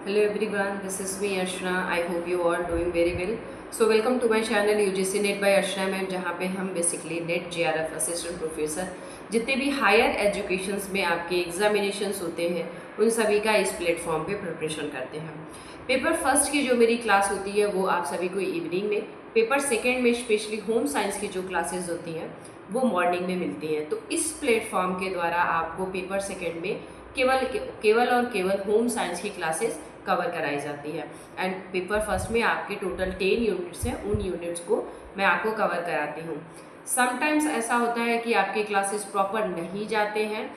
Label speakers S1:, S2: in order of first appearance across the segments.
S1: Hello everyone, this is me Arshna. I hope you all doing very well. So welcome to my channel UGC Net by Arshna ma'am, जहाँ पे हम basically net JRF assistant professor जितने भी higher educations में आपके examinations होते हैं उन सभी का इस प्लेटफॉर्म पे प्रिपरेशन करते हैं। पेपर फर्स्ट की जो मेरी क्लास होती है वो आप सभी को इवनिंग में, पेपर सेकेंड में स्पेशली होम साइंस की जो क्लासेज होती हैं वो मॉर्निंग में मिलती हैं। तो इस प्लेटफॉर्म के द्वारा आपको पेपर सेकेंड में केवल होम साइंस की क्लासेस कवर कराई जाती है एंड पेपर फर्स्ट में आपके टोटल 10 यूनिट्स हैं, उन यूनिट्स को मैं आपको कवर कराती हूँ। समटाइम्स ऐसा होता है कि आपके क्लासेस प्रॉपर नहीं जाते हैं,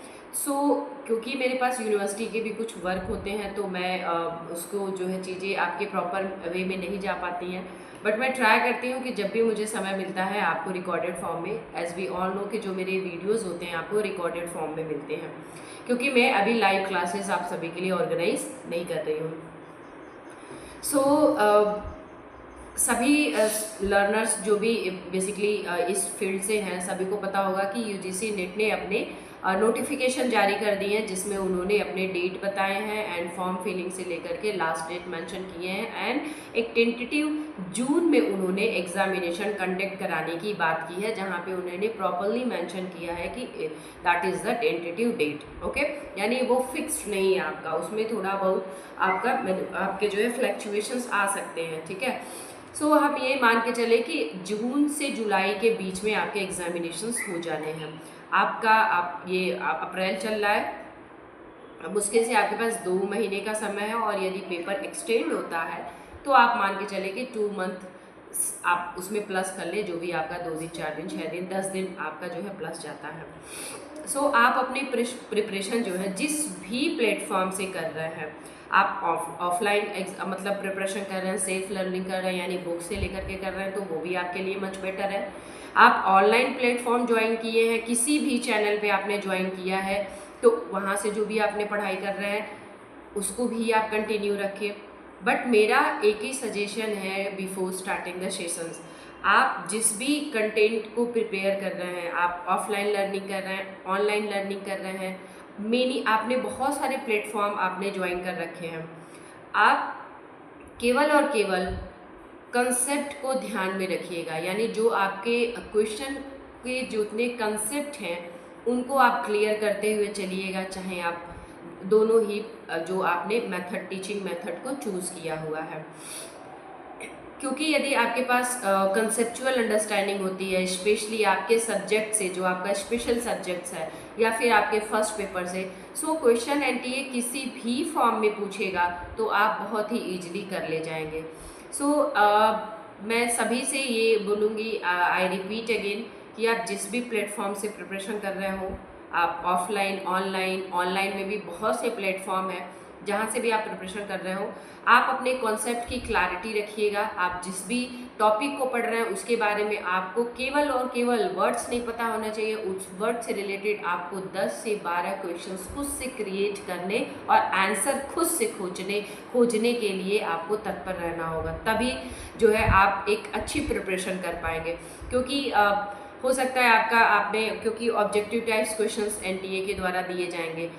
S1: क्योंकि मेरे पास यूनिवर्सिटी के भी कुछ वर्क होते हैं तो मैं उसको जो है चीज़ें आपके प्रॉपर वे में नहीं जा पाती हैं, बट मैं ट्राई करती हूँ कि जब भी मुझे समय मिलता है आपको रिकॉर्डेड फॉर्म में, एज वी ऑल नो कि जो मेरे वीडियोस होते हैं आपको रिकॉर्डेड फॉर्म में मिलते हैं, क्योंकि मैं अभी लाइव क्लासेस आप सभी के लिए ऑर्गेनाइज नहीं कर रही हूँ। सभी लर्नर्स जो भी बेसिकली इस फील्ड से हैं सभी को पता होगा कि यूजीसी नेट ने अपने नोटिफिकेशन जारी कर दी है जिसमें उन्होंने अपने डेट बताए हैं एंड फॉर्म फिलिंग से लेकर के लास्ट डेट मेंशन किए हैं एंड एक टेंटेटिव जून में उन्होंने एग्जामिनेशन कंडक्ट कराने की बात की है, जहां पे उन्होंने प्रॉपरली मेंशन किया है कि that is the tentative date. Okay, यानी वो फिक्स्ड नहीं है आपका, उसमें थोड़ा बहुत आपके जो है फ्लक्चुएशंस आ सकते हैं। ठीक है, हम ये मान के चले कि जून से जुलाई के बीच में आपके एग्जामिनेशंस हो जाने हैं। अप्रैल चल रहा है, अब उसके से आपके पास 2 महीने का समय है और यदि पेपर एक्सटेंड होता है तो आप मान के चले कि 2 मंथ आप उसमें प्लस कर ले, जो भी आपका 2 दिन 4 दिन 6 दिन 10 दिन आपका जो है प्लस जाता है। आप अपनी प्रिपरेशन जो है जिस भी प्लेटफॉर्म से कर रहे हैं, आप ऑफलाइन मतलब प्रिपरेशन कर रहे हैं, सेल्फ लर्निंग कर रहे हैं यानी बुक से लेकर के कर रहे हैं तो वो भी आपके लिए मच बेटर है। आप ऑनलाइन प्लेटफॉर्म ज्वाइन किए हैं, किसी भी चैनल पे आपने ज्वाइन किया है तो वहाँ से जो भी आपने पढ़ाई कर रहे हैं उसको भी आप कंटिन्यू रखिए। बट मेरा एक ही सजेशन है बिफोर स्टार्टिंग द सेशंस, आप जिस भी कंटेंट को प्रिपेयर कर रहे हैं, आप ऑफलाइन लर्निंग कर रहे हैं, ऑनलाइन लर्निंग कर रहे हैं, आपने बहुत सारे प्लेटफॉर्म आपने ज्वाइन कर रखे हैं, आप केवल और केवल कंसेप्ट को ध्यान में रखिएगा, यानी जो आपके क्वेश्चन के जितने कंसेप्ट हैं उनको आप क्लियर करते हुए चलिएगा, चाहे आप दोनों ही जो आपने टीचिंग मेथड को चूज़ किया हुआ है। क्योंकि यदि आपके पास कंसेप्चुअल अंडरस्टैंडिंग होती है, स्पेशली आपके सब्जेक्ट से, जो आपका स्पेशल सब्जेक्ट्स है या फिर आपके फर्स्ट पेपर से, क्वेश्चन एनटीए किसी भी फॉर्म में पूछेगा तो आप बहुत ही ईजिली कर ले जाएंगे। मैं सभी से ये बोलूँगी, आई रिपीट अगेन, कि आप जिस भी प्लेटफॉर्म से प्रिपरेशन कर रहे हो, आप ऑफलाइन ऑनलाइन में भी बहुत से प्लेटफॉर्म है जहाँ से भी आप प्रिपरेशन कर रहे हो, आप अपने कॉन्सेप्ट की क्लैरिटी रखिएगा। आप जिस भी टॉपिक को पढ़ रहे हैं उसके बारे में आपको केवल और केवल वर्ड्स नहीं पता होना चाहिए, उस वर्ड से रिलेटेड आपको 10 से 12 क्वेश्चंस खुद से क्रिएट करने और आंसर खुद से खोजने के लिए आपको तत्पर रहना होगा, तभी जो है आप एक अच्छी प्रिपरेशन कर पाएंगे। क्योंकि हो सकता है क्योंकि ऑब्जेक्टिव टाइप्स क्वेश्चंस एनटीए के द्वारा दिए जाएंगे।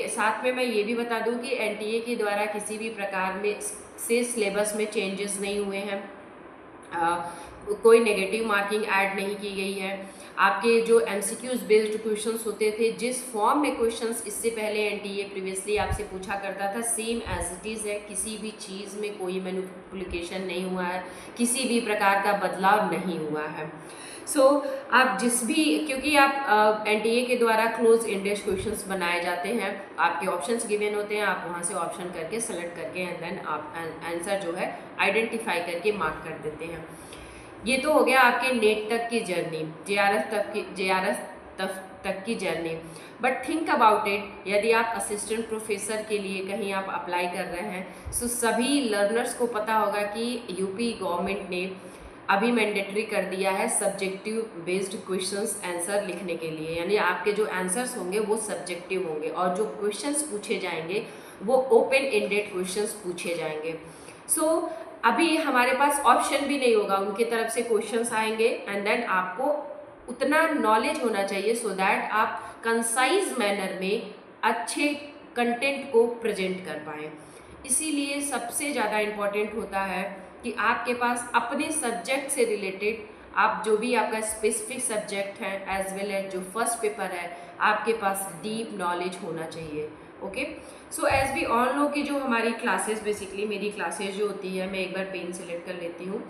S1: साथ में मैं ये भी बता दूं कि एनटीए के द्वारा किसी भी प्रकार में से सिलेबस में चेंजेस नहीं हुए हैं, कोई नेगेटिव मार्किंग ऐड नहीं की गई है। आपके जो एमसीक्यूज बेस्ड क्वेश्चंस होते थे, जिस फॉर्म में क्वेश्चंस इससे पहले एनटीए प्रीवियसली आपसे पूछा करता था, सेम एज इट इज़ है, किसी भी चीज़ में कोई मैनिपुलेशन नहीं हुआ है, किसी भी प्रकार का बदलाव नहीं हुआ है। आप जिस भी, क्योंकि आप एनटीए के द्वारा क्लोज इंडेड क्वेश्चंस बनाए जाते हैं, आपके ऑप्शंस गिवन होते हैं, आप वहाँ से ऑप्शन करके सेलेक्ट करके एंड देन आप आंसर जो है आइडेंटिफाई करके मार्क कर देते हैं। ये तो हो गया आपके नेट तक की जर्नी, जेआरएफ तक की journey. But think about it, यदि आप असिस्टेंट प्रोफेसर के लिए कहीं आप अप्लाई कर रहे हैं, सभी लर्नर्स को पता होगा कि यूपी गवर्नमेंट ने अभी मैंडेटरी कर दिया है सब्जेक्टिव बेस्ड क्वेश्चंस आंसर लिखने के लिए, यानी आपके जो आंसर्स होंगे वो सब्जेक्टिव होंगे और जो क्वेश्चंस पूछे जाएंगे वो ओपन एंडेड क्वेश्चंस पूछे जाएंगे। अभी हमारे पास ऑप्शन भी नहीं होगा, उनकी तरफ से क्वेश्चंस आएंगे एंड देन आपको उतना नॉलेज होना चाहिए सो दैट आप कंसाइज मैनर में अच्छे कंटेंट को प्रेजेंट कर पाएँ। इसीलिए सबसे ज़्यादा इम्पॉर्टेंट होता है कि आपके पास अपने सब्जेक्ट से रिलेटेड, आप जो भी आपका स्पेसिफिक सब्जेक्ट है एज वेल एज जो फर्स्ट पेपर है, आपके पास डीप नॉलेज होना चाहिए। Okay, so as we all know कि जो हमारी क्लासेस, बेसिकली मेरी क्लासेस जो होती है, मैं एक बार पेन सेलेक्ट कर लेती हूँ।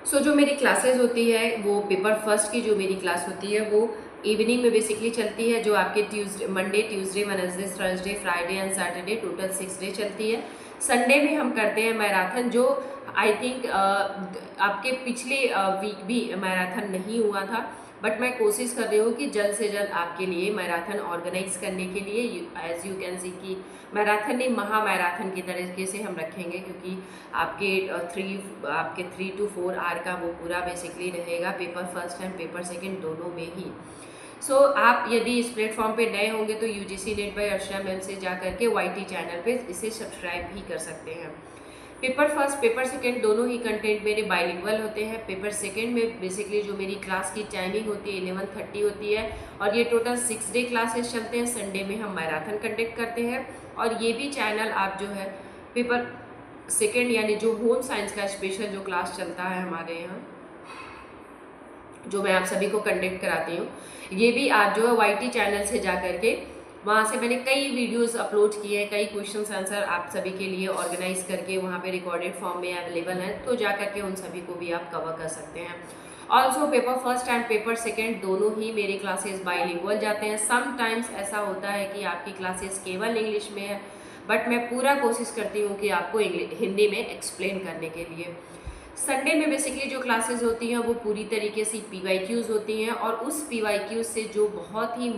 S1: सो जो मेरी क्लासेस होती है वो पेपर फर्स्ट की जो मेरी क्लास होती है वो इवनिंग में बेसिकली चलती है, जो आपके Monday Tuesday Wednesday Thursday Friday and Saturday, total 6 day चलती है। संडे में हम करते हैं मैराथन, जो आई थिंक आपके पिछले वीक भी मैराथन नहीं हुआ था, बट मैं कोशिश कर रही हूँ कि जल्द से जल्द आपके लिए मैराथन ऑर्गेनाइज करने के लिए, एज यू कैन सी कि मैराथन नहीं, महा मैराथन की तरीके से हम रखेंगे, क्योंकि आपके 3 to 4 आवर का वो पूरा बेसिकली रहेगा, paper first and paper second दोनों में ही। सो आप यदि इस प्लेटफॉर्म पे नए होंगे तो UGC net bye Archana ma'am से जा करके YT चैनल पे इसे सब्सक्राइब भी कर सकते हैं। पेपर फर्स्ट पेपर सेकंड दोनों ही कंटेंट मेरे बाइलिंगुअल होते हैं। पेपर सेकंड में बेसिकली जो मेरी क्लास की टाइमिंग होती है 11:30 होती है, और ये टोटल 6 डे क्लासेस चलते हैं। संडे में हम मैराथन कंडक्ट करते हैं, और ये भी चैनल आप जो है पेपर सेकंड यानी जो होम साइंस का स्पेशल जो क्लास चलता है हमारे यहाँ, जो मैं आप सभी को कंडक्ट कराती हूँ, ये भी आप जो है YT चैनल से जा करके, वहाँ से मैंने कई वीडियोस अपलोड किए हैं, कई क्वेश्चन आंसर आप सभी के लिए ऑर्गेनाइज करके वहाँ पे रिकॉर्डेड फॉर्म में अवेलेबल हैं, तो जा करके उन सभी को भी आप कवर कर सकते हैं। Also paper first and paper second दोनों ही मेरी क्लासेस बाइलिंगुअल जाते हैं। समटाइम्स ऐसा होता है कि आपकी क्लासेस केवल इंग्लिश में है, बट मैं पूरा कोशिश करती हूँ कि आपको हिंदी में एक्सप्लेन करने के लिए। संडे में बेसिकली जो क्लासेस होती हैं वो पूरी तरीके से PYQs होती हैं, और उस PYQs से जो बहुत ही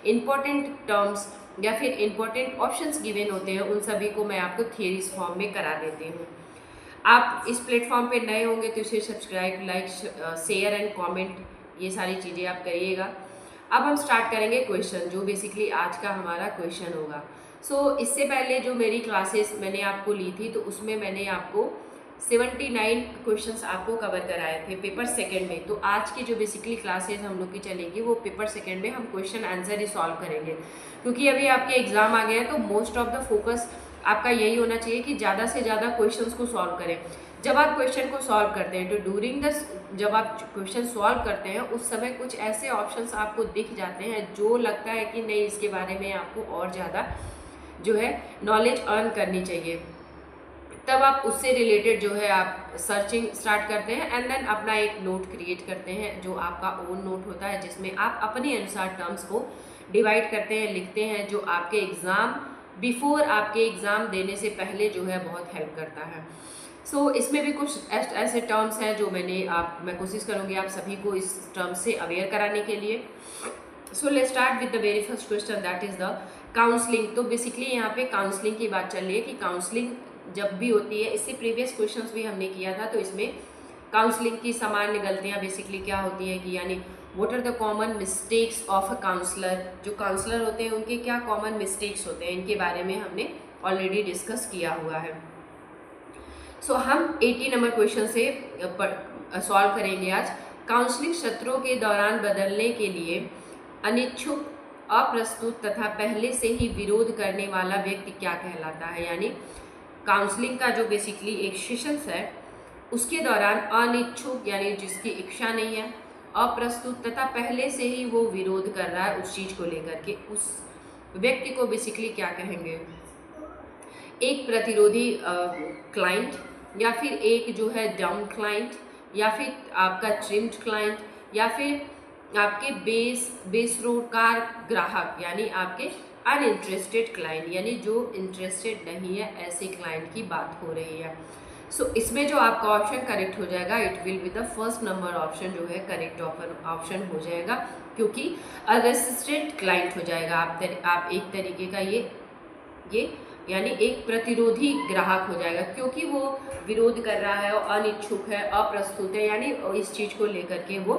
S1: इम्पॉर्टेंट टर्म्स या फिर इम्पॉर्टेंट ऑप्शंस गिवन होते हैं, उन सभी को मैं आपको थियरीज फॉर्म में करा देती हूँ। आप इस प्लेटफॉर्म पे नए होंगे तो इसे subscribe, like, share and comment, ये सारी चीज़ें आप करिएगा। अब हम स्टार्ट करेंगे क्वेश्चन, जो बेसिकली आज का हमारा क्वेश्चन होगा। सो इससे पहले जो मेरी क्लासेस मैंने आपको ली थी, तो उसमें मैंने आपको 79 क्वेश्चंस आपको कवर कराए थे पेपर सेकंड में। तो आज की जो बेसिकली क्लासेस हम लोग की चलेगी वो पेपर सेकंड में हम क्वेश्चन आंसर ही सॉल्व करेंगे, क्योंकि अभी आपके एग्जाम आ गए हैं, तो मोस्ट ऑफ द फोकस आपका यही होना चाहिए कि ज़्यादा से ज़्यादा क्वेश्चंस को सॉल्व करें। जब आप क्वेश्चन को सॉल्व करते हैं, तो जब आप क्वेश्चन सॉल्व करते हैं उस समय कुछ ऐसे ऑप्शंस आपको दिख जाते हैं जो लगता है कि नहीं, इसके बारे में आपको और ज़्यादा जो है नॉलेज अर्न करनी चाहिए, तब आप उससे रिलेटेड जो है आप सर्चिंग स्टार्ट करते हैं, एंड देन अपना एक नोट क्रिएट करते हैं, जो आपका ओन नोट होता है, जिसमें आप अपने अनुसार टर्म्स को डिवाइड करते हैं, लिखते हैं, जो आपके एग्ज़ाम बिफोर, आपके एग्ज़ाम देने से पहले जो है बहुत हेल्प करता है। सो इसमें भी कुछ ऐसे टर्म्स हैं जो मैं कोशिश करूँगी आप सभी को इस टर्म्स से अवेयर कराने के लिए। So let's start with the very first question, that is the counselling. तो बेसिकली यहाँ पे काउंसलिंग की बात चल रही है कि काउंसलिंग जब भी होती है, इससे प्रीवियस क्वेश्चंस भी हमने किया था, तो इसमें काउंसलिंग की सामान्य गलतियाँ बेसिकली क्या होती है कि यानी what are the common mistakes of a counsellor, जो काउंसलर होते हैं उनके क्या कॉमन मिस्टेक्स होते हैं, इनके बारे में हमने ऑलरेडी डिस्कस किया हुआ है। सो हम 80 नंबर क्वेश्चन से सॉल्व करेंगे आज। काउंसलिंग सत्रों के दौरान बदलने के लिए अनिच्छुक, अप्रस्तुत तथा पहले से ही विरोध करने वाला व्यक्ति क्या कहलाता है। यानी काउंसलिंग का जो बेसिकली एक सेशंस है, उसके दौरान अनिच्छुक यानी जिसकी इच्छा नहीं है, अप्रस्तुत तथा पहले से ही वो विरोध कर रहा है उस चीज़ को लेकर के, उस व्यक्ति को बेसिकली क्या कहेंगे, एक प्रतिरोधी क्लाइंट, या फिर एक जो है डाउन क्लाइंट, या फिर आपका ट्रिम्ड क्लाइंट, या फिर आपके बेसरोजगार ग्राहक, यानी आपके अनइंटरेस्टेड क्लाइंट, यानी जो इंटरेस्टेड नहीं है, ऐसे क्लाइंट की बात हो रही है। सो इसमें जो आपका ऑप्शन करेक्ट हो जाएगा, it will be the first number option जो है करेक्ट ऑप्शन हो जाएगा, क्योंकि अरेसिस्टेंट क्लाइंट हो जाएगा। आप एक तरीके का ये यानी एक प्रतिरोधी ग्राहक हो जाएगा, क्योंकि वो विरोध कर रहा है, अनिच्छुक है, अप्रस्तुत है, यानी इस चीज़ को लेकर के वो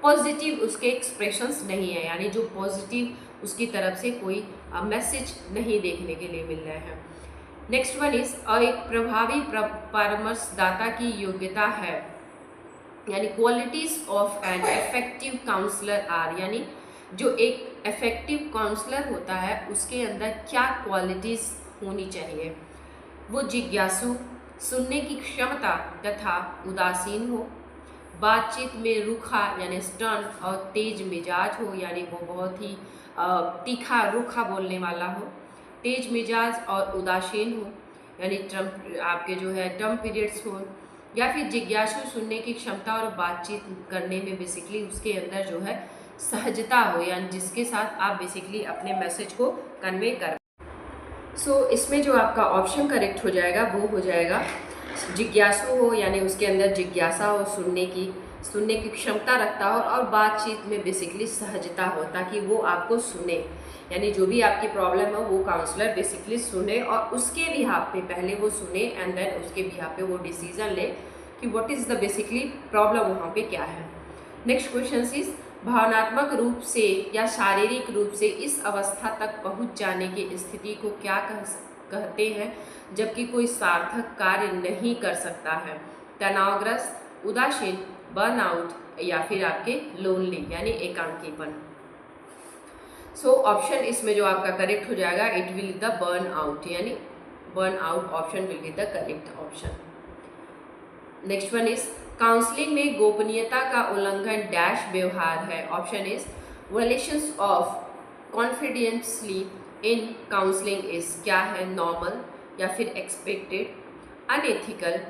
S1: पॉजिटिव उसके एक्सप्रेशंस नहीं है, यानी जो पॉजिटिव उसकी तरफ से कोई मैसेज नहीं देखने के लिए मिल रहा है। नेक्स्ट वन इज, एक प्रभावी परामर्शदाता की योग्यता है। यानी qualities of an effective counsellor are, यानी जो एक इफेक्टिव काउंसलर होता है उसके अंदर क्या क्वालिटीज होनी चाहिए। वो जिज्ञासु, सुनने की क्षमता तथा उदासीन हो, बातचीत में रूखा यानी स्टर्न और तेज मिजाज हो, यानी वो बहुत ही तीखा रूखा बोलने वाला हो, तेज मिजाज और उदासीन हो, यानी आपके जो है टर्म पीरियड्स हो, या फिर जिज्ञासु, सुनने की क्षमता और बातचीत करने में बेसिकली उसके अंदर जो है सहजता हो, यानी जिसके साथ आप बेसिकली अपने मैसेज को कन्वे कर। इसमें जो आपका ऑप्शन करेक्ट हो जाएगा वो हो जाएगा जिज्ञासु हो, यानी उसके अंदर जिज्ञासा हो, सुनने की क्षमता रखता हो और बातचीत में बेसिकली सहजता हो, ताकि वो आपको सुने, यानी जो भी आपकी प्रॉब्लम है वो काउंसलर बेसिकली सुने और उसके बिहाफ पे पहले वो सुने एंड देन उसके बिहाफ पे वो डिसीजन ले कि what is the basically problem वहाँ पे क्या है। नेक्स्ट क्वेश्चन इज भावनात्मक रूप से या शारीरिक रूप से इस अवस्था तक पहुँच जाने की स्थिति को क्या कहते हैं जबकि कोई सार्थक कार्य नहीं कर सकता है। तनावग्रस्त, उदासीन, बर्नआउट या फिर आपके लोनली यानी एकांकीपन। ऑप्शन इसमें जो आपका करेक्ट हो जाएगा it will the burn out, यानी burn out option will be the correct option. Next one is counselling में गोपनीयता का उल्लंघन डैश व्यवहार है। Option is violations of confidentially in counselling is, क्या है, नॉर्मल या फिर एक्सपेक्टेड, अनएथिकल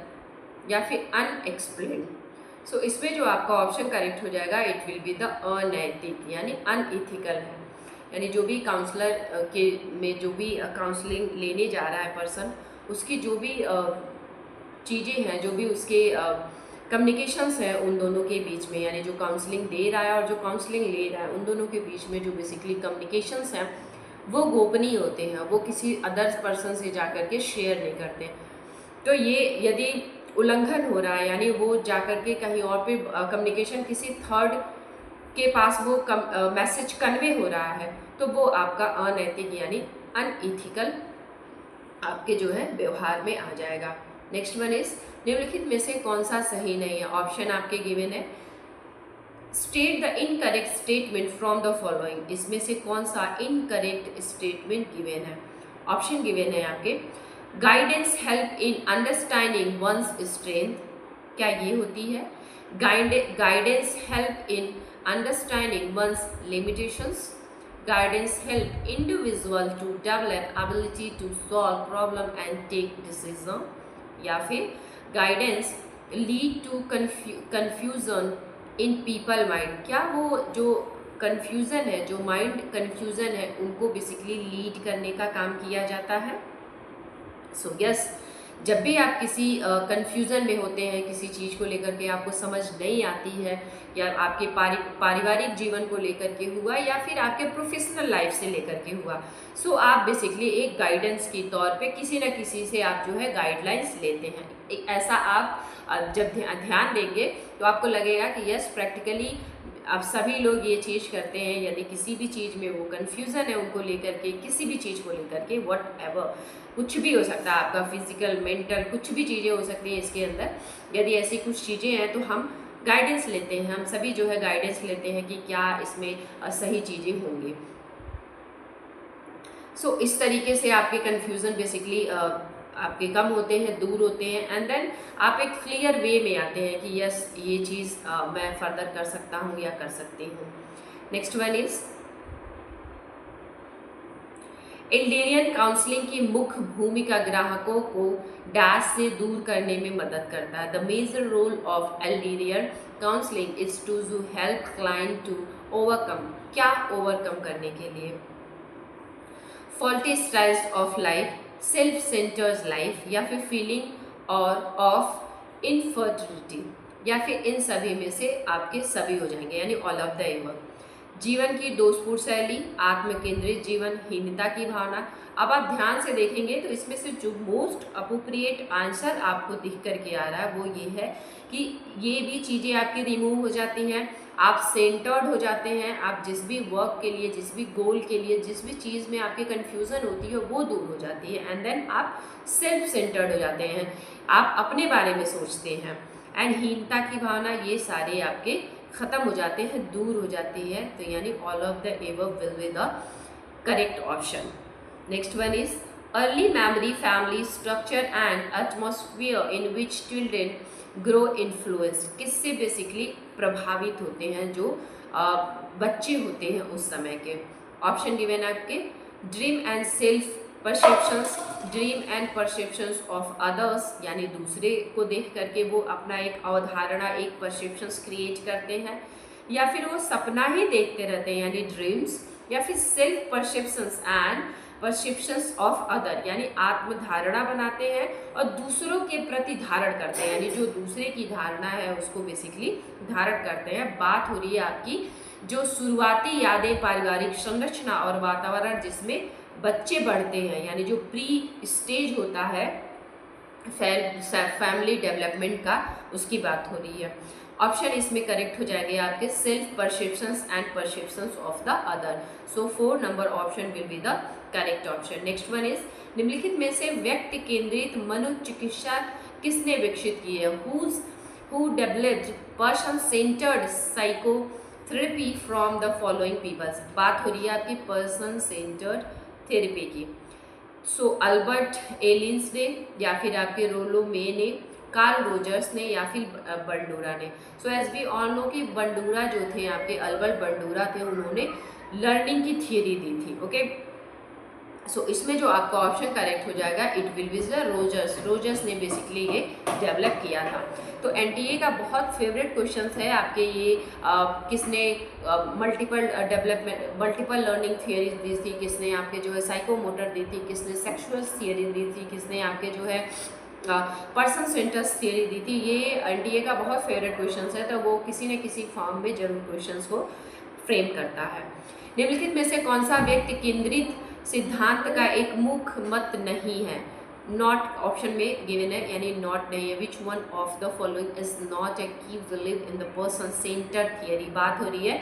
S1: या फिर अनएक्सप्लेन्ड। इसमें जो आपका ऑप्शन करेक्ट हो जाएगा इट विल बी द अनैतिक, यानी अनएथिकल है, यानी जो भी काउंसलर के में जो भी काउंसलिंग लेने जा रहा है पर्सन, उसकी जो भी चीज़ें हैं, जो भी उसके कम्युनिकेशंस हैं उन दोनों के बीच में, यानी जो काउंसलिंग दे रहा है और जो काउंसलिंग ले रहा है उन दोनों के बीच में जो बेसिकली कम्युनिकेशंस हैं वो गोपनीय होते हैं, वो किसी अदर पर्सन से जा कर के शेयर नहीं करते। तो ये यदि उल्लंघन हो रहा है, यानी वो जा कर के कहीं और पे कम्युनिकेशन किसी थर्ड के पास वो मैसेज कन्वे हो रहा है, तो वो आपका अनैतिक यानी अनइथिकल आपके जो है व्यवहार में आ जाएगा। नेक्स्ट वन इज निम्नलिखित में से कौन सा सही नहीं है। ऑप्शन आपके गिवन है state the incorrect statement from the following, इसमें से कौन सा इनकरेक्ट स्टेटमेंट गिवन है। ऑप्शन गिवन है आपके guidance help in understanding one's strength, क्या ये होती है। Guidance help in understanding one's limitations, guidance help individual to develop ability to solve problem and take decision, या फिर guidance lead to confusion in people mind, क्या वो जो confusion है, जो माइंड कन्फ्यूज़न है उनको बेसिकली लीड करने का काम किया जाता है। यस, जब भी आप किसी कन्फ्यूज़न में होते हैं, किसी चीज़ को लेकर के आपको समझ नहीं आती है, या आपके पारिवारिक जीवन को लेकर के हुआ या फिर आपके प्रोफेशनल लाइफ से लेकर के हुआ, आप बेसिकली एक गाइडेंस के तौर पे किसी न किसी से आप जो है गाइडलाइंस लेते हैं। ऐसा आप जब ध्यान देंगे तो आपको लगेगा कि यस प्रैक्टिकली अब सभी लोग ये चीज़ करते हैं, यदि किसी भी चीज़ में वो कन्फ्यूज़न है उनको लेकर के, किसी भी चीज़ को लेकर के, वट एवर कुछ भी हो सकता है, आपका फिजिकल मेंटल कुछ भी चीज़ें हो सकती हैं इसके अंदर। यदि ऐसी कुछ चीज़ें हैं तो हम गाइडेंस लेते हैं, हम सभी जो है गाइडेंस लेते हैं कि क्या इसमें सही चीज़ें होंगी। इस तरीके से आपके कन्फ्यूज़न बेसिकली आपके कम होते हैं, दूर होते हैं, एंड देन आप एक क्लियर वे में आते हैं कि यस ये चीज़ मैं फर्दर कर सकता हूँ या कर सकती हूँ। नेक्स्ट वन इज एल्डेरियन काउंसलिंग की मुख्य भूमिका ग्राहकों को डैश से दूर करने में मदद करता है। The major role of Adlerian counselling is to help client to overcome, क्या ओवरकम करने के लिए, faulty styles of life, self centres life, या फिर फीलिंग और ऑफ इनफर्टिलिटी, या फिर इन सभी में से आपके सभी हो जाएंगे, यानी ऑल ऑफ द एबव। जीवन की दोषपूर्ण शैली, आत्मकेंद्रित जीवन, हीनता की भावना। अब आप ध्यान से देखेंगे तो इसमें से जो मोस्ट अप्रोप्रिएट आंसर आपको दिख करके आ रहा है वो ये है कि ये भी चीज़ें आपकी रिमूव हो जाती हैं, आप सेंटर्ड हो जाते हैं, आप जिस भी वर्क के लिए, जिस भी गोल के लिए, जिस भी चीज़ में आपकी कन्फ्यूज़न होती है वो दूर हो जाती है, एंड देन आप सेल्फ सेंटर्ड हो जाते हैं, आप अपने बारे में सोचते हैं, एंड हीनता की भावना, ये सारे आपके खत्म हो जाते हैं, दूर हो जाती है। तो यानी all of the above will be the correct option. Next one is early memory, family structure and atmosphere in which children grow influenced. किससे बेसिकली प्रभावित होते हैं जो बच्चे होते हैं उस समय के। ऑप्शन गिवन है आपके dream and self perceptions, dream and perceptions of others, यानी दूसरे को देख करके वो अपना एक अवधारणा, एक परसेप्शंस क्रिएट करते हैं, या फिर वो सपना ही देखते रहते हैं यानी ड्रीम्स, या फिर self perceptions and perceptions of other, यानी आत्मधारणा बनाते हैं और दूसरों के प्रति धारण करते हैं, यानी जो दूसरे की धारणा है उसको बेसिकली धारण करते हैं। बात हो रही है आपकी जो शुरुआती यादें, पारिवारिक संरचना और वातावरण जिसमें बच्चे बढ़ते हैं, यानी जो प्री स्टेज होता है फैमिली डेवलपमेंट का, उसकी बात हो रही है। ऑप्शन इसमें करेक्ट हो जाएंगे आपके self perceptions and perceptions of the other. So 4 number option will be the correct option. Next one is निम्नलिखित में से व्यक्ति केंद्रित मनोचिकित्सा किसने विकसित की है? Who developed person centred psychotherapy from the following peoples. बात हो रही है आपकी पर्सन सेंटर्ड थेरेपी की। सो अल्बर्ट एलियंस ने, या फिर आपके रोलो मे ने, कार्ल रोजर्स ने, या फिर बंडूरा ने। So as we all know कि बंडूरा जो थे आपके अल्बर्ट बंडूरा थे, उन्होंने लर्निंग की थियरी दी थी। ओके, सो इसमें जो आपका ऑप्शन करेक्ट हो जाएगा it will be the Rogers. Rogers ने बेसिकली ये डेवलप किया था। तो एनटीए का बहुत फेवरेट क्वेश्चन है आपके ये किसने multiple development, multiple learning theories दी थी, किसने आपके जो है साइकोमोटर दी थी, किसने सेक्सुअल थियरी दी थी, किसने आपके जो है पर्सन सेंटर्स थियरी दी थी। ये एनटीए का बहुत फेवरेट क्वेश्चन है, तो वो किसी न किसी फॉर्म में जरूर क्वेश्चन को फ्रेम करता है। निम्नलिखित में से कौन सा व्यक्ति केंद्रित सिद्धांत का एक मुख्य मत नहीं है? नॉट ऑप्शन में गिवन है, यानी नॉट नहीं है। Which one of the following is not a key believe in the person centred theory. बात हो रही है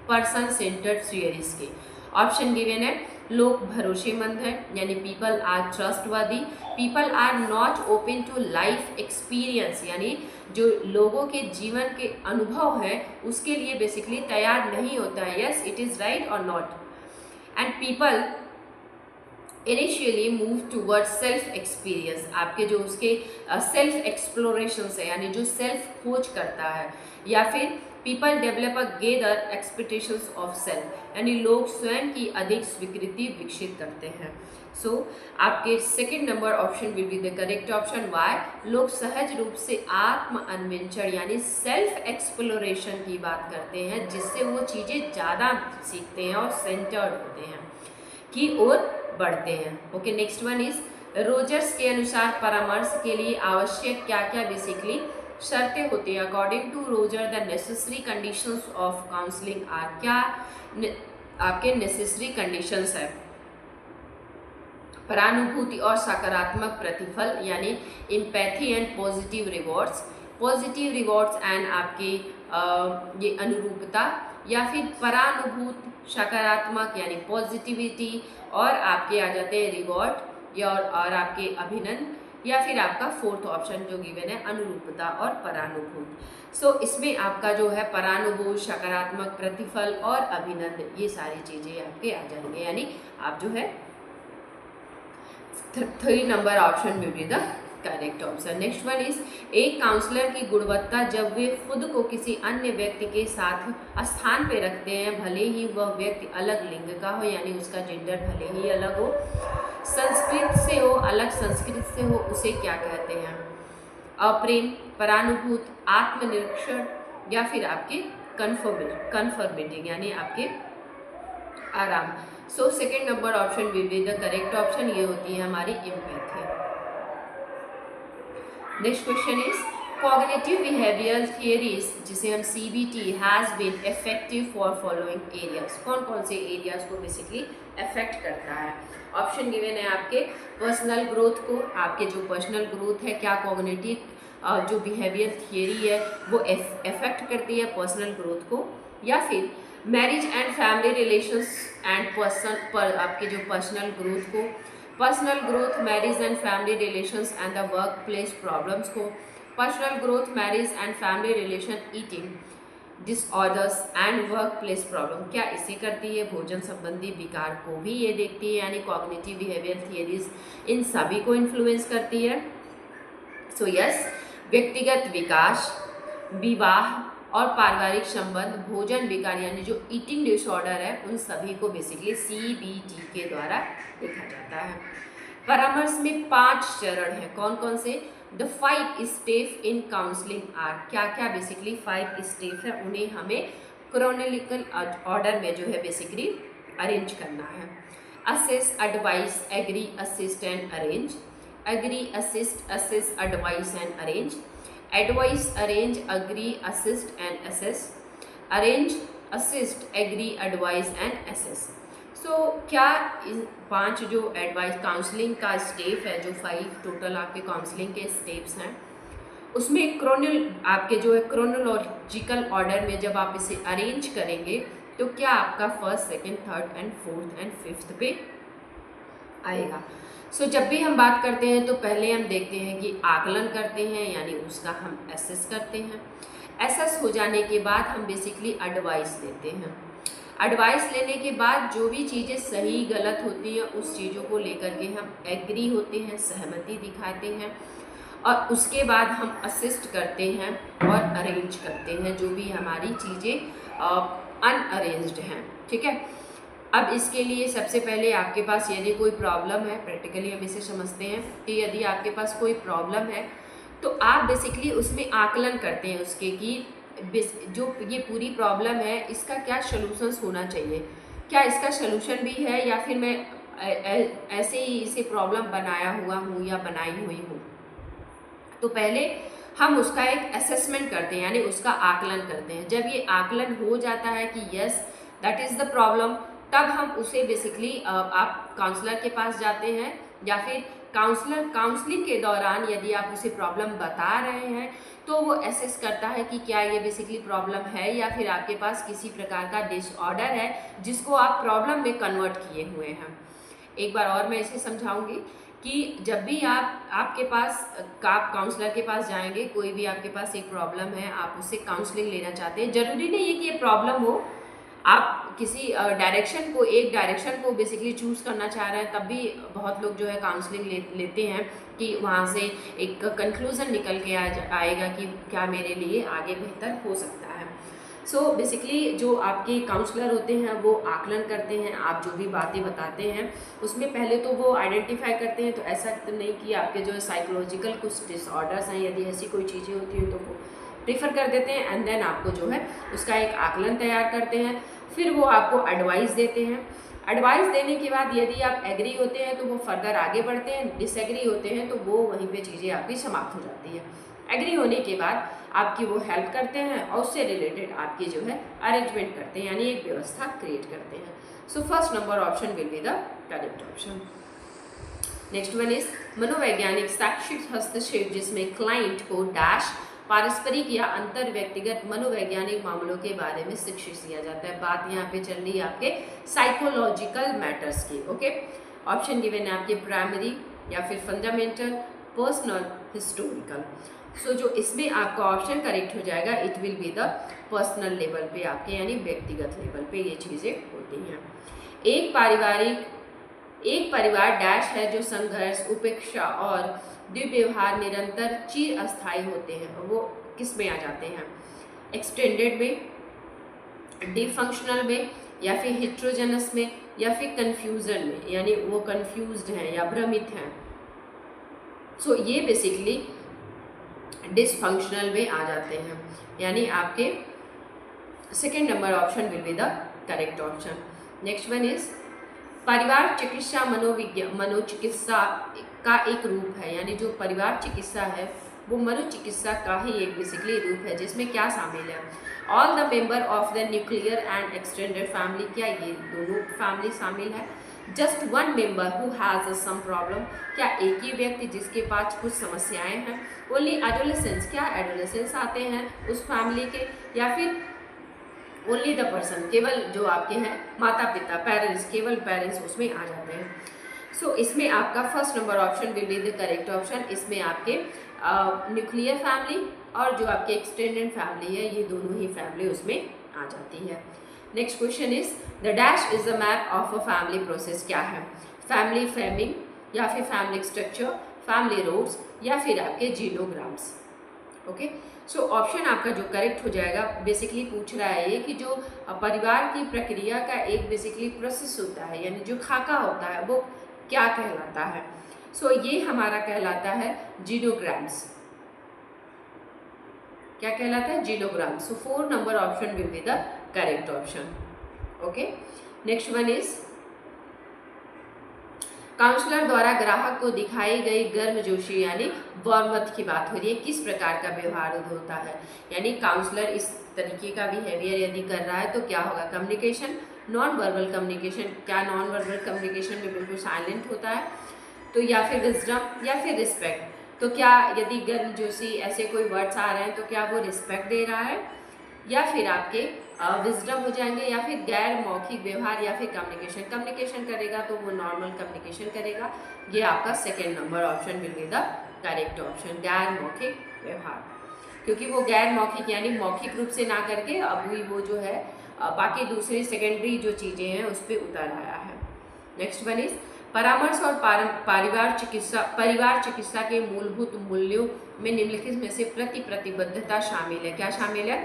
S1: पर्सन सेंटर्ड थियरीज की। ऑप्शन गिवन है लोग भरोसेमंद है, यानी people are trustworthy, people are not open to life experience, यानी जो लोगों के जीवन के अनुभव है उसके लिए बेसिकली तैयार नहीं होता है। यस, इट इज राइट और not. And people initially move toward self experience, आपके जो उसके सेल्फ एक्सप्लोरेशन है, यानी जो सेल्फ खोज करता है, या फिर people develop a gather expectations of self, यानी लोग स्वयं की अधिक स्वीकृति विकसित करते हैं। सो आपके second number option will be the correct option. Why? लोग सहज रूप से आत्म अन्वेषण यानी सेल्फ एक्सप्लोरेशन की बात करते हैं, जिससे वो चीज़ें ज़्यादा सीखते हैं और सेंटर्ड होते हैं, की ओर बढ़ते हैं। Okay, next one is Rogers के अनुसार परामर्श के लिए आवश्यक क्या क्या बेसिकली शर्तें होती हैं? According to Roger the necessary conditions of counselling are, क्या आपके नेसेसरी कंडीशंस है? परानुभूति और सकारात्मक प्रतिफल, यानी empathy and positive rewards, positive rewards and आपके ये अनुरूपता, या फिर परानुभूत सकारात्मक यानी पॉजिटिविटी, और आपके आ जाते हैं रिवॉर्ड और आपके अभिनंदन, या फिर आपका फोर्थ ऑप्शन जो गिवन है अनुरूपता और परानुभूत। सो इसमें आपका जो है परानुभूत, सकारात्मक प्रतिफल और अभिनंदन, ये सारी चीज़ें आपके आ जाएंगे, यानी आप जो है 3 number option will be the correct option. Next one is एक काउंसलर की गुणवत्ता जब वे खुद को किसी अन्य व्यक्ति के साथ स्थान पे रखते हैं, भले ही वह व्यक्ति अलग लिंग का हो, यानी उसका जेंडर भले ही अलग हो, संस्कृत से हो, अलग संस्कृत से हो, उसे क्या कहते हैं? अप्रेम, परानुभूत, आत्मनिरीक्षण, या फिर आपके कन्फर्मेटिंग यानी आपके आराम। So second number option will be the correct option, ये होती है हमारी empathy. Next question is cognitive behavioural theories, जिसे हम CBT has been effective for following areas. कौन कौन से एरियाज को बेसिकली इफेक्ट करता है? ऑप्शन गिवन है आपके पर्सनल ग्रोथ को, आपके जो पर्सनल ग्रोथ है, क्या कॉग्निटिव जो बिहेवियर थियरी है वो इफेक्ट करती है पर्सनल ग्रोथ को, या फिर marriage and family relations and आपके जो पर्सनल ग्रोथ को, personal growth, marriage and family relations and the work place problems को, personal growth, marriage and family relation, eating disorders and work place problem, क्या इसे करती है? भोजन संबंधी विकार को भी ये देखती है, यानी कॉग्निटिव बिहेवियर थियरीज इन सभी को इन्फ्लुएंस करती है। सो यस, व्यक्तिगत विकास, विवाह और पारिवारिक संबंध, भोजन विकार यानी जो ईटिंग डिसऑर्डर है, उन सभी को बेसिकली CBT के द्वारा देखा जाता है। परामर्श में 5 चरण हैं, कौन कौन से? The 5 step in counselling are, क्या क्या बेसिकली 5 स्टेप है, उन्हें हमें क्रोनोलॉजिकल ऑर्डर में जो है बेसिकली अरेंज करना है। Assess, advise, agree, assist and arrange. Agree, assist, assess, advise and arrange. Advise, arrange, agree, assist and assess. Arrange, assist, agree, advise and assess. So क्या इन 5 जो एडवाइस काउंसलिंग का step है, जो 5 टोटल आपके counselling के स्टेप्स हैं, उसमें आपके जो है क्रोनोलॉजिकल ऑर्डर में जब आप इसे अरेंज करेंगे तो क्या आपका first, second, third and fourth and fifth पे आएगा। सो जब भी हम बात करते हैं तो पहले हम देखते हैं कि आकलन करते हैं, यानी उसका हम एसेस करते हैं। एसेस हो जाने के बाद हम बेसिकली एडवाइस देते हैं। एडवाइस लेने के बाद जो भी चीज़ें सही गलत होती हैं उस चीज़ों को लेकर के हम एग्री होते हैं, सहमति दिखाते हैं, और उसके बाद हम असिस्ट करते हैं और अरेंज करते हैं जो भी हमारी चीज़ें अनअरेंज्ड हैं। ठीक है, अब इसके लिए सबसे पहले आपके पास यदि कोई प्रॉब्लम है, प्रैक्टिकली हम इसे समझते हैं कि यदि आपके पास कोई प्रॉब्लम है तो आप बेसिकली उसमें आकलन करते हैं उसके कि जो ये पूरी प्रॉब्लम है इसका क्या सॉल्यूशंस होना चाहिए, क्या इसका सॉल्यूशन भी है या फिर मैं ऐसे ही इसे प्रॉब्लम बनाया हुआ हूँ या बनाई हुई हूँ। तो पहले हम उसका एक असेसमेंट करते हैं, यानी उसका आकलन करते हैं। जब ये आकलन हो जाता है कि yes that is the problem, तब हम उसे बेसिकली आप काउंसलर के पास जाते हैं, या फिर काउंसलिंग के दौरान यदि आप उसे प्रॉब्लम बता रहे हैं तो वो एसेस करता है कि क्या ये बेसिकली प्रॉब्लम है या फिर आपके पास किसी प्रकार का डिसऑर्डर है जिसको आप प्रॉब्लम में कन्वर्ट किए हुए हैं। एक बार और मैं इसे समझाऊंगी कि जब भी आपके पास आप काउंसलर के पास जाएंगे, कोई भी आपके पास एक प्रॉब्लम है, आप उससे काउंसलिंग लेना चाहते हैं, ज़रूरी नहीं है कि ये प्रॉब्लम हो, आप किसी एक डायरेक्शन को बेसिकली चूज़ करना चाह रहे हैं, तब भी बहुत लोग जो है काउंसलिंग लेते हैं कि वहाँ से एक कंक्लूज़न निकल के आएगा कि क्या मेरे लिए आगे बेहतर हो सकता है। सो बेसिकली जो आपके काउंसलर होते हैं वो आकलन करते हैं, आप जो भी बातें बताते हैं उसमें पहले तो वो आइडेंटिफाई करते हैं, तो ऐसा तो नहीं कि आपके जो साइकोलॉजिकल कुछ डिसऑर्डर्स हैं, यदि ऐसी कोई चीज़ें होती हैं तो वो प्रीफर कर देते हैं, एंड देन आपको जो है उसका एक आकलन तैयार करते हैं। फिर वो आपको एडवाइस देते हैं। एडवाइस देने के बाद यदि आप एग्री होते हैं तो वो फर्दर आगे बढ़ते हैं, डिसएग्री होते हैं तो वो वहीं पे चीज़ें आपकी समाप्त हो जाती है। एग्री होने के बाद आपकी वो हेल्प करते हैं और उससे रिलेटेड आपकी जो है अरेंजमेंट करते हैं, यानी एक व्यवस्था क्रिएट करते हैं। सो first number option will be the correct option. Next one is मनोवैज्ञानिक शैक्षिक हस्तक्षेप, जिसमें क्लाइंट को डैश पारस्परिक या अंतर व्यक्तिगत मनोवैज्ञानिक मामलों के बारे में शिक्षित किया जाता है। बात यहाँ पे चल रही है आपके साइकोलॉजिकल मैटर्स की। ओके, ऑप्शन गिवन है आपके प्राइमरी या फिर फंडामेंटल, पर्सनल, हिस्टोरिकल। सो जो इसमें आपका ऑप्शन करेक्ट हो जाएगा, it will be the personal level पे आपके, यानी व्यक्तिगत लेवल पे ये चीज़ें होती हैं। एक परिवार डैश है जो संघर्ष, उपेक्षा और दुर्व्यवहार निरंतर चिर अस्थायी होते हैं, वो किस में आ जाते हैं? एक्सटेंडेड में, डिफंक्शनल में, या फिर हिट्रोजेनस में, या फिर कंफ्यूजन में, यानी वो कंफ्यूज्ड हैं या भ्रमित हैं। सो ये बेसिकली डिसफंक्शनल में आ जाते हैं, यानी आपके second number option will be the correct option. Next one is परिवार चिकित्सा मनोचिकित्सा का एक रूप है, यानी जो परिवार चिकित्सा है वो मनोचिकित्सा का ही एक बेसिकली रूप है, जिसमें क्या शामिल है? All the member of the nuclear and extended family, क्या ये दोनों फैमिली शामिल है? Just one member who has some problem, क्या एक ही व्यक्ति जिसके पास कुछ समस्याएं हैं? ओनली एडोलेसेंस, क्या एडोलेसेंस आते हैं उस फैमिली के? या फिर ओनली द पर्सन, केवल जो आपके हैं माता पिता, पेरेंट्स, केवल पेरेंट्स उसमें आ जाते हैं। सो इसमें आपका first number option will be the correct option. इसमें आपके न्यूक्लियर फैमिली और जो आपकी एक्सटेंडेड फैमिली है, ये दोनों ही फैमिली उसमें आ जाती है। Next question is the dash is the map of a family process. क्या है? फैमिली फ्रेमिंग, या फिर फैमिली स्ट्रक्चर, फैमिली रोड्स, या फिर आपके जीनोग्राम्स। ओके, सो ऑप्शन आपका जो करेक्ट हो जाएगा, बेसिकली पूछ रहा है ये कि जो परिवार की प्रक्रिया का एक बेसिकली प्रोसेस होता है, यानी जो खाका होता है, वो क्या कहलाता है? सो ये हमारा कहलाता है जीनोग्राम्स। क्या कहलाता है? Genogram. So 4 number option will be the correct option. Okay, next one is counsellor द्वारा ग्राहक को दिखाई गई गर्मजोशी यानी वार्मथ की बात हो रही है। किस प्रकार का व्यवहार होता है? यानी काउंसलर इस तरीके का बिहेवियर यदि कर रहा है तो क्या होगा? Communication, non verbal communication. क्या नॉन वर्बल कम्युनिकेशन में बिल्कुल साइलेंट होता है? तो या फिर विजडम या फिर रिस्पेक्ट। तो क्या यदि गर्मजोशी ऐसे कोई वर्ड्स आ रहे हैं तो क्या वो रिस्पेक्ट दे रहा है, या फिर आपके विजडम हो जाएंगे, या फिर गैर मौखिक व्यवहार, या फिर कम्युनिकेशन। कम्युनिकेशन करेगा तो वो नॉर्मल कम्युनिकेशन करेगा। ये आपका second number option will be the correct option, गैर मौखिक व्यवहार। क्योंकि वो गैर मौखिक यानी मौखिक रूप से ना करके अब वो जो है बाकी दूसरी सेकेंडरी जो चीज़ें हैं उस पर उतर आया है। नेक्स्ट वन इज परामर्श और परिवार चिकित्सा के मूलभूत मूल्यों में निम्नलिखित में से प्रतिबद्धता शामिल है। क्या शामिल है?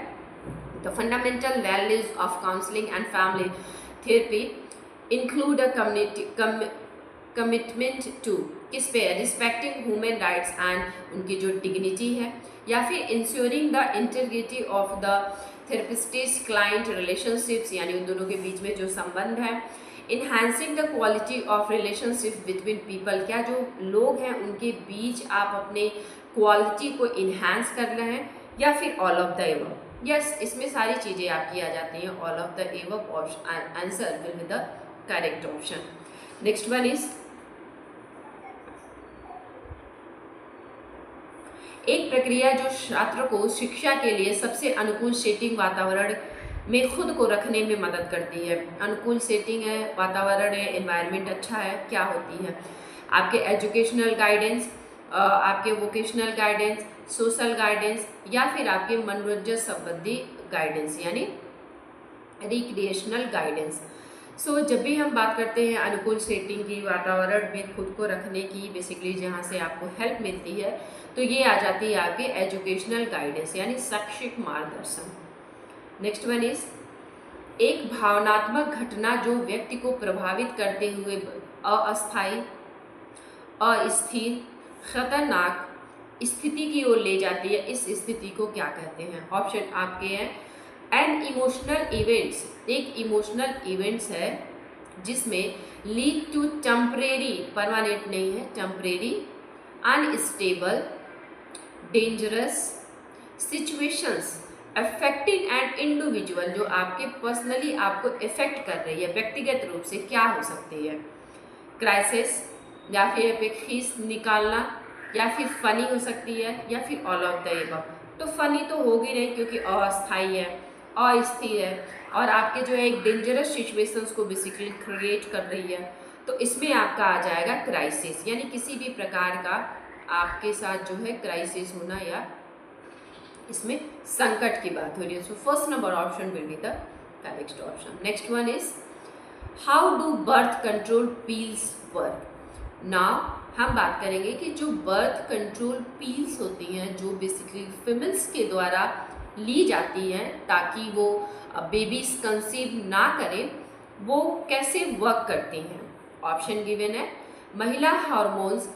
S1: The fundamental values of counselling and family therapy include a commitment to, किस पे? रिस्पेक्टिंग ह्यूमन राइट्स एंड उनकी जो डिग्निटी है, या फिर ensuring the integrity of the therapist client relationships, यानी उन दोनों के बीच में जो संबंध है। Enhancing the quality of relationship between people, क्या जो लोग हैं उनके बीच आप अपने क्वालिटी को इन्हांस कर रहे हैं, या फिर all of the above. Yes, इसमें सारी चीज़ें आपकी आ जाती हैं। All of the above option answer will be the correct option. Next one is एक प्रक्रिया जो छात्र को शिक्षा के लिए सबसे अनुकूल सेटिंग वातावरण में खुद को रखने में मदद करती है। अनुकूल सेटिंग है, वातावरण है, एनवायरनमेंट अच्छा है, क्या होती है? आपके एजुकेशनल गाइडेंस, आपके वोकेशनल गाइडेंस, सोशल गाइडेंस, या फिर आपके मनोरंजन संबंधी गाइडेंस यानी रिक्रिएशनल गाइडेंस। सो जब भी हम बात करते हैं अनुकूल सेटिंग की, वातावरण में खुद को रखने की, बेसिकली जहाँ से आपको हेल्प मिलती है, तो ये आ जाती है आपकी एजुकेशनल गाइडेंस यानी शैक्षिक मार्गदर्शन। नेक्स्ट वन इज एक भावनात्मक घटना जो व्यक्ति को प्रभावित करते हुए अस्थायी, अस्थिर, खतरनाक स्थिति की ओर ले जाती है, इस स्थिति को क्या कहते हैं? ऑप्शन आपके हैं एन इमोशनल इवेंट्स, एक इमोशनल इवेंट्स है जिसमें लीड टू टेम्परेरी, परमानेंट नहीं है, temporary, unstable, dangerous situations affecting an individual, जो आपके पर्सनली आपको इफेक्ट कर रही है व्यक्तिगत रूप से, क्या हो सकती है? क्राइसिस, या फिर फीस निकालना, या फिर फनी हो सकती है, या फिर ऑल ऑफ द एबव। तो फनी तो होगी नहीं क्योंकि अस्थायी है, अस्थिर है, और आपके जो है एक डेंजरस सिचुएशंस को बेसिकली क्रिएट कर रही है। तो इसमें आपका आ जाएगा क्राइसिस, यानी किसी भी प्रकार का आपके साथ जो है क्राइसिस होना, या इसमें संकट की बात हो रही है। सो first number option will be the correct option. Next one is how do birth control pills work. Now हम बात करेंगे कि जो बर्थ कंट्रोल पिल्स होती हैं, जो बेसिकली फीमेल्स के द्वारा ली जाती हैं ताकि वो बेबीज कंसीव ना करें, वो कैसे वर्क करती हैं। ऑप्शन गिवन है महिला हार्मोन्स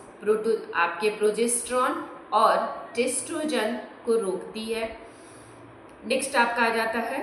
S1: आपके प्रोजेस्टेरॉन और टेस्ट्रोजन को रोकती है। नेक्स्ट आपका आ जाता है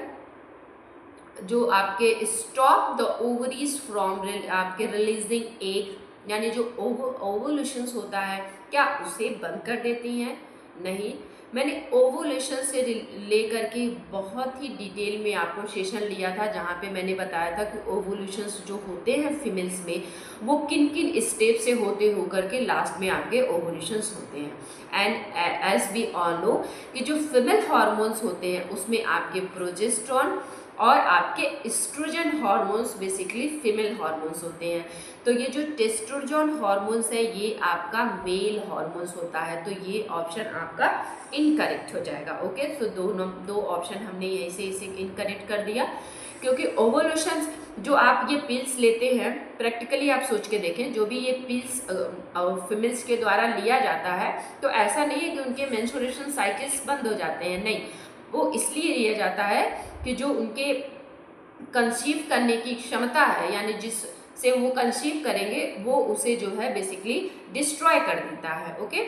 S1: जो आपके स्टॉप द ओवरीज फ्रॉम आपके रिलीजिंग एग, यानी जो ओवुलेशंस होता है क्या उसे बंद कर देती हैं? नहीं, मैंने ओवुलेशन से लेकर के बहुत ही डिटेल में आपको सेशन लिया था जहाँ पे मैंने बताया था कि ओवुलेशंस जो होते हैं फीमेल्स में वो किन किन स्टेप से होते होकर के लास्ट में आपके ओवुलेशंस होते हैं। And as we all know कि जो फीमेल हार्मोन्स होते हैं उसमें आपके प्रोजेस्टेरॉन और आपके oestrogen hormones basically female hormones होते हैं। तो ये जो टेस्ट्रोजन हार्मोन्स है ये आपका मेल हार्मोन्स होता है, तो ये ऑप्शन आपका इनकरेक्ट हो जाएगा। ओके, तो दो ऑप्शन हमने यहीं से इसे इनकरेक्ट कर दिया, क्योंकि ओवोल्यूशन जो आप ये पिल्स लेते हैं, प्रैक्टिकली आप सोच के देखें, जो भी ये पिल्स फीमेल्स के द्वारा लिया जाता है तो ऐसा नहीं है कि उनके मेंस्ट्रुएशन साइकिल्स बंद हो जाते हैं, नहीं, वो इसलिए लिया जाता है कि जो उनके कंसीव करने की क्षमता है, यानी जिससे वो कंसीव करेंगे वो उसे जो है बेसिकली डिस्ट्रॉय कर देता है। Okay,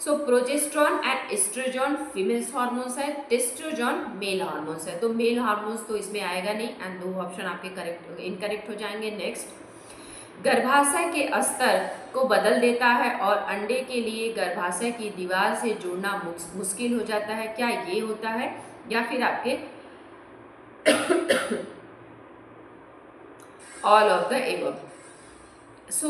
S1: so progesterone and oestrogen females hormones है, टेस्ट्रोजन मेल हार्मोन्स है। तो मेल हार्मोन्स तो इसमें आएगा नहीं एंड दो ऑप्शन आपके इनकरेक्ट हो जाएंगे। नेक्स्ट, गर्भाशय के अस्तर को बदल देता है और अंडे के लिए गर्भाशय की दीवार से जुड़ना मुश्किल हो जाता है, क्या ये होता है? या फिर आपके ऑल ऑफ द एबव। सो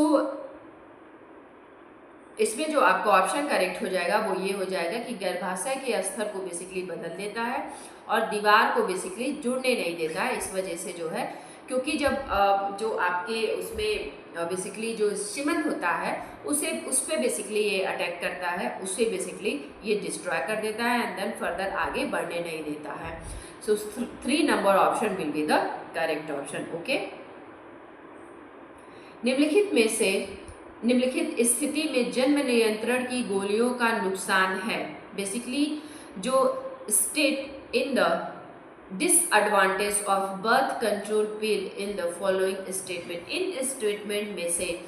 S1: इसमें जो आपका ऑप्शन करेक्ट हो जाएगा वो ये हो जाएगा कि गर्भाशय के स्तर को बेसिकली बदल देता है और दीवार को बेसिकली जुड़ने नहीं देता है। इस वजह से जो है, क्योंकि जब जो आपके उसमें बेसिकली जो सीमन होता है उसे उस पर बेसिकली ये अटैक करता है, उसे बेसिकली ये डिस्ट्रॉय कर देता है एंड देन फर्दर आगे बढ़ने नहीं देता है। सो 3 number option will be the correct option. Okay, निम्नलिखित स्थिति में जन्म नियंत्रण की गोलियों का नुकसान है। बेसिकली जो state in the disadvantage of birth control pill in the following statement, in statement में से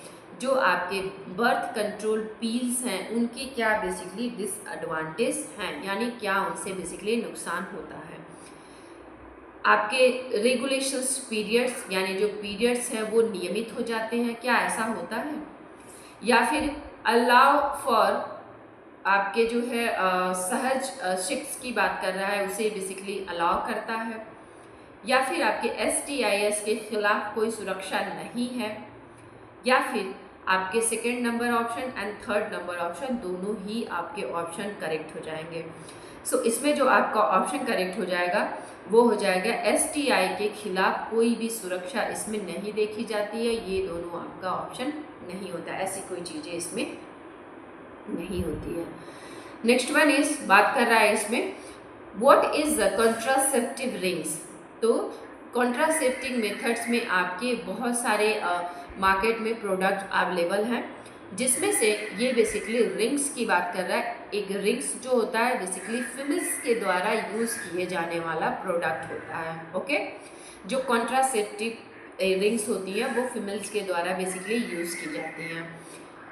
S1: जो आपके बर्थ कंट्रोल पिल्स हैं उनकी क्या बेसिकली डिसएडवांटेज हैं, यानी क्या उनसे बेसिकली नुकसान होता है। आपके रेगुलेशंस पीरियड्स, यानी जो पीरियड्स हैं वो नियमित हो जाते हैं, क्या ऐसा होता है? या फिर अलाउ फॉर आपके जो है सहज शिक्स की बात कर रहा है उसे बेसिकली अलाउ करता है। या फिर आपके STIs के खिलाफ कोई सुरक्षा नहीं है। या फिर आपके second number option and third number option दोनों ही आपके ऑप्शन करेक्ट हो जाएंगे। सो इसमें जो आपका ऑप्शन करेक्ट हो जाएगा वो हो जाएगा STI के खिलाफ कोई भी सुरक्षा इसमें नहीं देखी जाती है, ये दोनों आपका ऑप्शन नहीं होता, ऐसी कोई चीज़ें इसमें नहीं होती है। नेक्स्ट वन इज बात कर रहा है इसमें what is the contraceptive rings. तो कॉन्ट्रासेप्टिव मेथड्स में आपके बहुत सारे मार्केट में प्रोडक्ट अवेलेबल हैं, जिसमें से ये बेसिकली रिंग्स की बात कर रहा है। एक रिंग्स जो होता है बेसिकली फीमेल्स के द्वारा यूज़ किए जाने वाला प्रोडक्ट होता है। ओके, जो कॉन्ट्रासेप्टिव रिंग्स होती हैं वो फीमेल्स के द्वारा बेसिकली यूज़ की जाती हैं।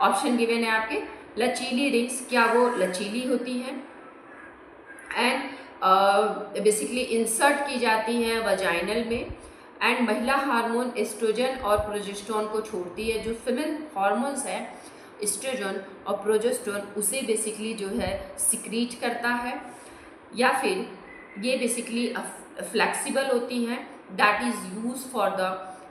S1: ऑप्शन गिवन है आपके लचीली रिंग्स, क्या वो लचीली होती हैं एंड बेसिकली इंसर्ट की जाती हैं वजाइनल में, एंड महिला हार्मोन एस्ट्रोजन और प्रोजेस्टेरोन को छोड़ती है। जो फीमेल हार्मोन्स है एस्ट्रोजन और प्रोजेस्टेरोन उसे बेसिकली जो है सिक्रीट करता है। या फिर ये बेसिकली फ्लेक्सिबल होती हैं, that is use for the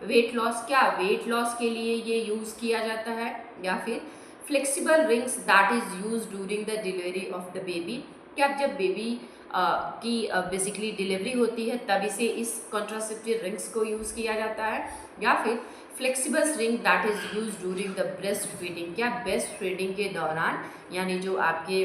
S1: weight loss, क्या वेट लॉस के लिए ये यूज़ किया जाता है। या फिर flexible rings that is use during the delivery of the baby, क्या जब बेबी की बेसिकली डिलीवरी होती है तब इसे इस कॉन्ट्रासेप्टिव रिंग्स को यूज़ किया जाता है। या फिर flexible ring that is use during the breast feeding, क्या ब्रेस्ट फीडिंग के दौरान, यानी जो आपके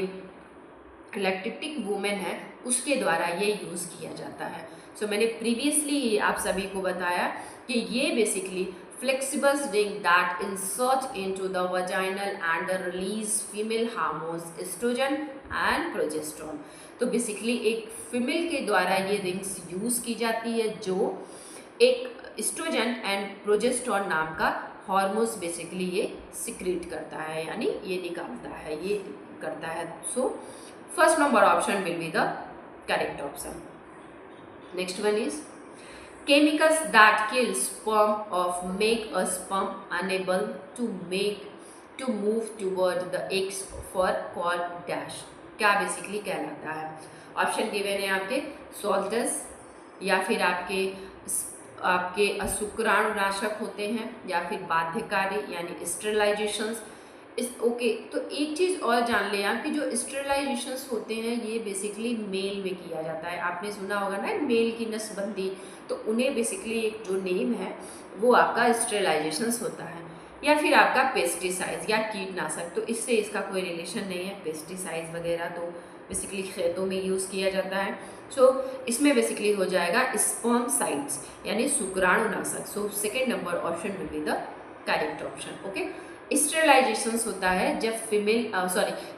S1: लैक्टेटिक वुमेन है उसके द्वारा ये यूज़ किया जाता है। सो मैंने प्रीवियसली ही आप सभी को बताया कि ये basically flexible ring that insert into the vaginal and release female hormones estrogen and progesterone। तो बेसिकली एक फीमेल के द्वारा ये रिंग्स यूज़ की जाती है जो एक एस्ट्रोजन एंड प्रोजेस्टेरोन नाम का हार्मोन्स बेसिकली ये सिक्रीट करता है, यानी ये निकालता है, ये करता है। सो first number option will be the correct option. Next one is chemicals that kill sperm of make a sperm unable to move toward the eggs for called dash, क्या बेसिकली कहलाता है। ऑप्शन गिवन है आपके सॉल्टस, या फिर आपके शुक्राणुनाशक होते हैं, या फिर बाध्यकारी यानी स्टेरिलाइजेशंस, ओके, तो एक चीज़ और जान लें आप कि जो स्टेरिलाइजेशंस होते हैं ये बेसिकली मेल में किया जाता है। आपने सुना होगा ना मेल की नसबंदी, तो उन्हें बेसिकली एक जो नेम है वो आपका स्टेरिलाइजेशंस होता है। या फिर आपका पेस्टिसाइड्स या कीटनाशक, तो इससे इसका कोई रिलेशन नहीं है। पेस्टिसाइड्स वगैरह तो बेसिकली खेतों में यूज़ किया जाता है। सो इसमें बेसिकली हो जाएगा स्पर्मसाइड्स यानी शुक्राणुनाशक। So second number option will be the correct option. Okay, sterilisations होता है जब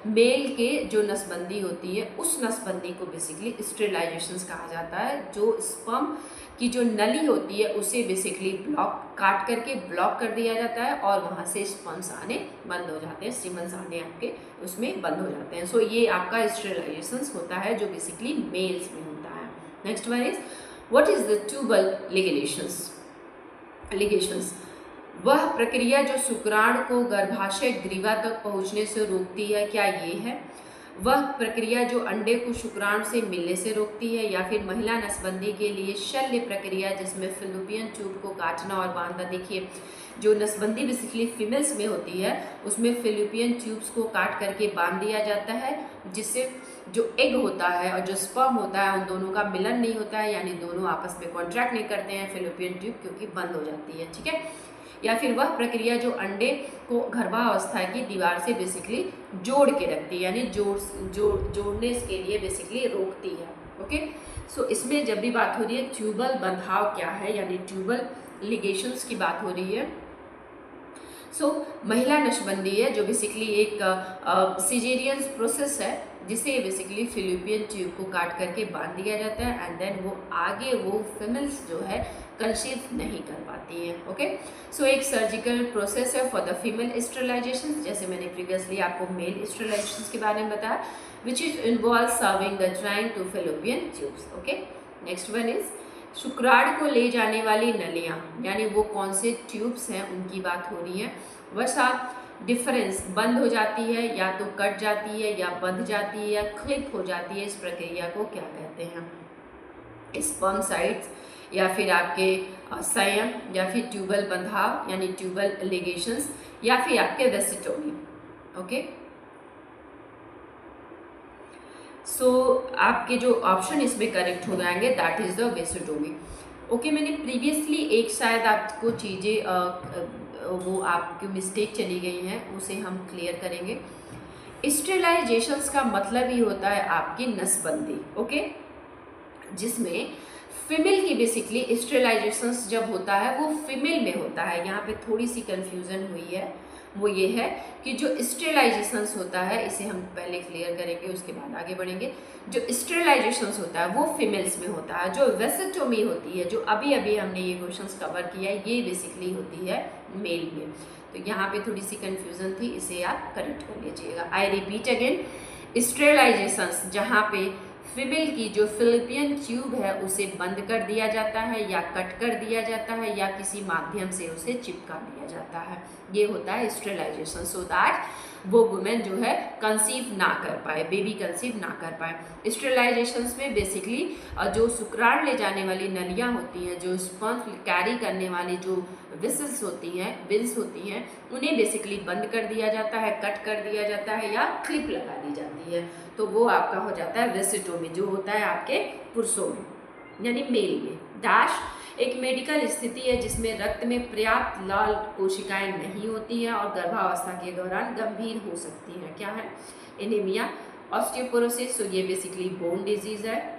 S1: मेल के जो नसबंदी होती है उस नसबंदी को बेसिकली स्टेरिलाइजेशंस कहा जाता है। जो स्पर्म की जो नली होती है उसे बेसिकली काट करके ब्लॉक कर दिया जाता है और वहाँ से स्पर्म्स आने बंद हो जाते हैं, सीमन्स आने आपके उसमें बंद हो जाते हैं। सो ये आपका स्टेरिलाइजेशंस होता है जो बेसिकली मेल्स में होता है। Next one is what is the tubal ligations. वह प्रक्रिया जो शुक्राणु को गर्भाशय ग्रीवा तक पहुंचने से रोकती है, क्या ये है? वह प्रक्रिया जो अंडे को शुक्राणु से मिलने से रोकती है, या फिर महिला नसबंदी के लिए शल्य प्रक्रिया जिसमें फिलिपियन ट्यूब को काटना और बांधना। देखिए जो नसबंदी बेसिकली फीमेल्स में होती है उसमें फिलिपियन ट्यूब्स को काट करके बांध दिया जाता है, जिससे जो एग होता है और जो स्पर्म होता है उन दोनों का मिलन नहीं होता है, यानी दोनों आपस में कॉन्ट्रैक्ट नहीं करते हैं, फिलिपियन ट्यूब क्योंकि बंद हो जाती है। ठीक है, या फिर वह प्रक्रिया जो अंडे को गर्भावस्था की दीवार से बेसिकली जोड़ के रखती है, यानी जोड़ने के लिए बेसिकली रोकती है। ओके, सो इसमें जब भी बात हो रही है ट्यूबल बंधाव क्या है, यानी ट्यूबल लिगेशंस की बात हो रही है। सो महिला नसबंदी है जो बेसिकली एक सिजेरियन प्रोसेस है जिसे बेसिकली फिलिपियन ट्यूब को काट करके बांध दिया जाता है एंड देन वो आगे वो फीमेल्स जो है कंसीव नहीं कर पाती हैं। ओके, सो एक सर्जिकल प्रोसेस है फॉर द फीमेल स्टेरिलाइजेशन, जैसे मैंने प्रीवियसली आपको मेल स्टेरिलाइजेशन के बारे में बताया, which is involve serving the train to fallopian tubes. Okay, next one is शुक्राणु को ले जाने वाली नलियाँ, यानी वो कौन से ट्यूब्स हैं उनकी बात हो रही है। वसा डिफरेंस बंद हो जाती है या तो कट जाती है या बंध जाती है या क्लिप हो जाती है, इस प्रक्रिया को क्या कहते हैं? स्पर्मसाइड्स, या फिर आपके संयम, या फिर ट्यूबल बंधाव यानी ट्यूबल लिगेशंस, या फिर आपके वेसिटोमी। ओके, सो आपके जो ऑप्शन इसमें करेक्ट हो जाएंगे दैट इज द वेसिटोमी। ओके, मैंने प्रीवियसली एक शायद आपको चीज़ें वो आपकी मिस्टेक चली गई हैं, उसे हम क्लियर करेंगे। स्टेरिलाइजेशंस का मतलब ही होता है आपकी नसबंदी। ओके, जिसमें फीमेल की बेसिकली स्टेरिलाइजेशंस जब होता है वो फीमेल में होता है। यहाँ पे थोड़ी सी कंफ्यूजन हुई है, वो ये है कि जो स्टेरिलाइजेशंस होता है इसे हम पहले क्लियर करेंगे उसके बाद आगे बढ़ेंगे। जो स्टेरिलाइजेशंस होता है वो फीमेल्स में होता है, जो वेसेटोमी होती है जो अभी अभी हमने ये क्वेश्चंस कवर किया है ये बेसिकली होती है मेल में। तो यहाँ पे थोड़ी सी कंफ्यूजन थी, इसे आप करेक्ट कर लीजिएगा। आई रिपीट अगेन, स्टेरिलाइजेशंस जहाँ पे फीमेल की जो फिलिपियन ट्यूब है उसे बंद कर दिया जाता है या कट कर दिया जाता है या किसी माध्यम से उसे चिपका दिया जाता है, ये होता है स्टेरिलाइजेशन, सो दैट वो वुमेन जो है कंसीव ना कर पाए, बेबी कंसीव ना कर पाए। स्टेरिलाइजेशंस में बेसिकली जो शुक्राणु ले जाने वाली नलियाँ होती हैं, जो स्पर्म कैरी करने वाली जो विल्स होती हैं उन्हें बेसिकली बंद कर दिया जाता है, कट कर दिया जाता है या क्लिप लगा दी जाती है, तो वो आपका हो जाता है वेसिटोमी, जो होता है आपके पुरुषों में यानी मेल में। डैश एक मेडिकल स्थिति है जिसमें रक्त में पर्याप्त लाल कोशिकाएं नहीं होती हैं और गर्भावस्था के दौरान गंभीर हो सकती हैं। क्या है? एनीमिया, ऑस्टियोपोरोसिस, तो ये बेसिकली बोन डिजीज है,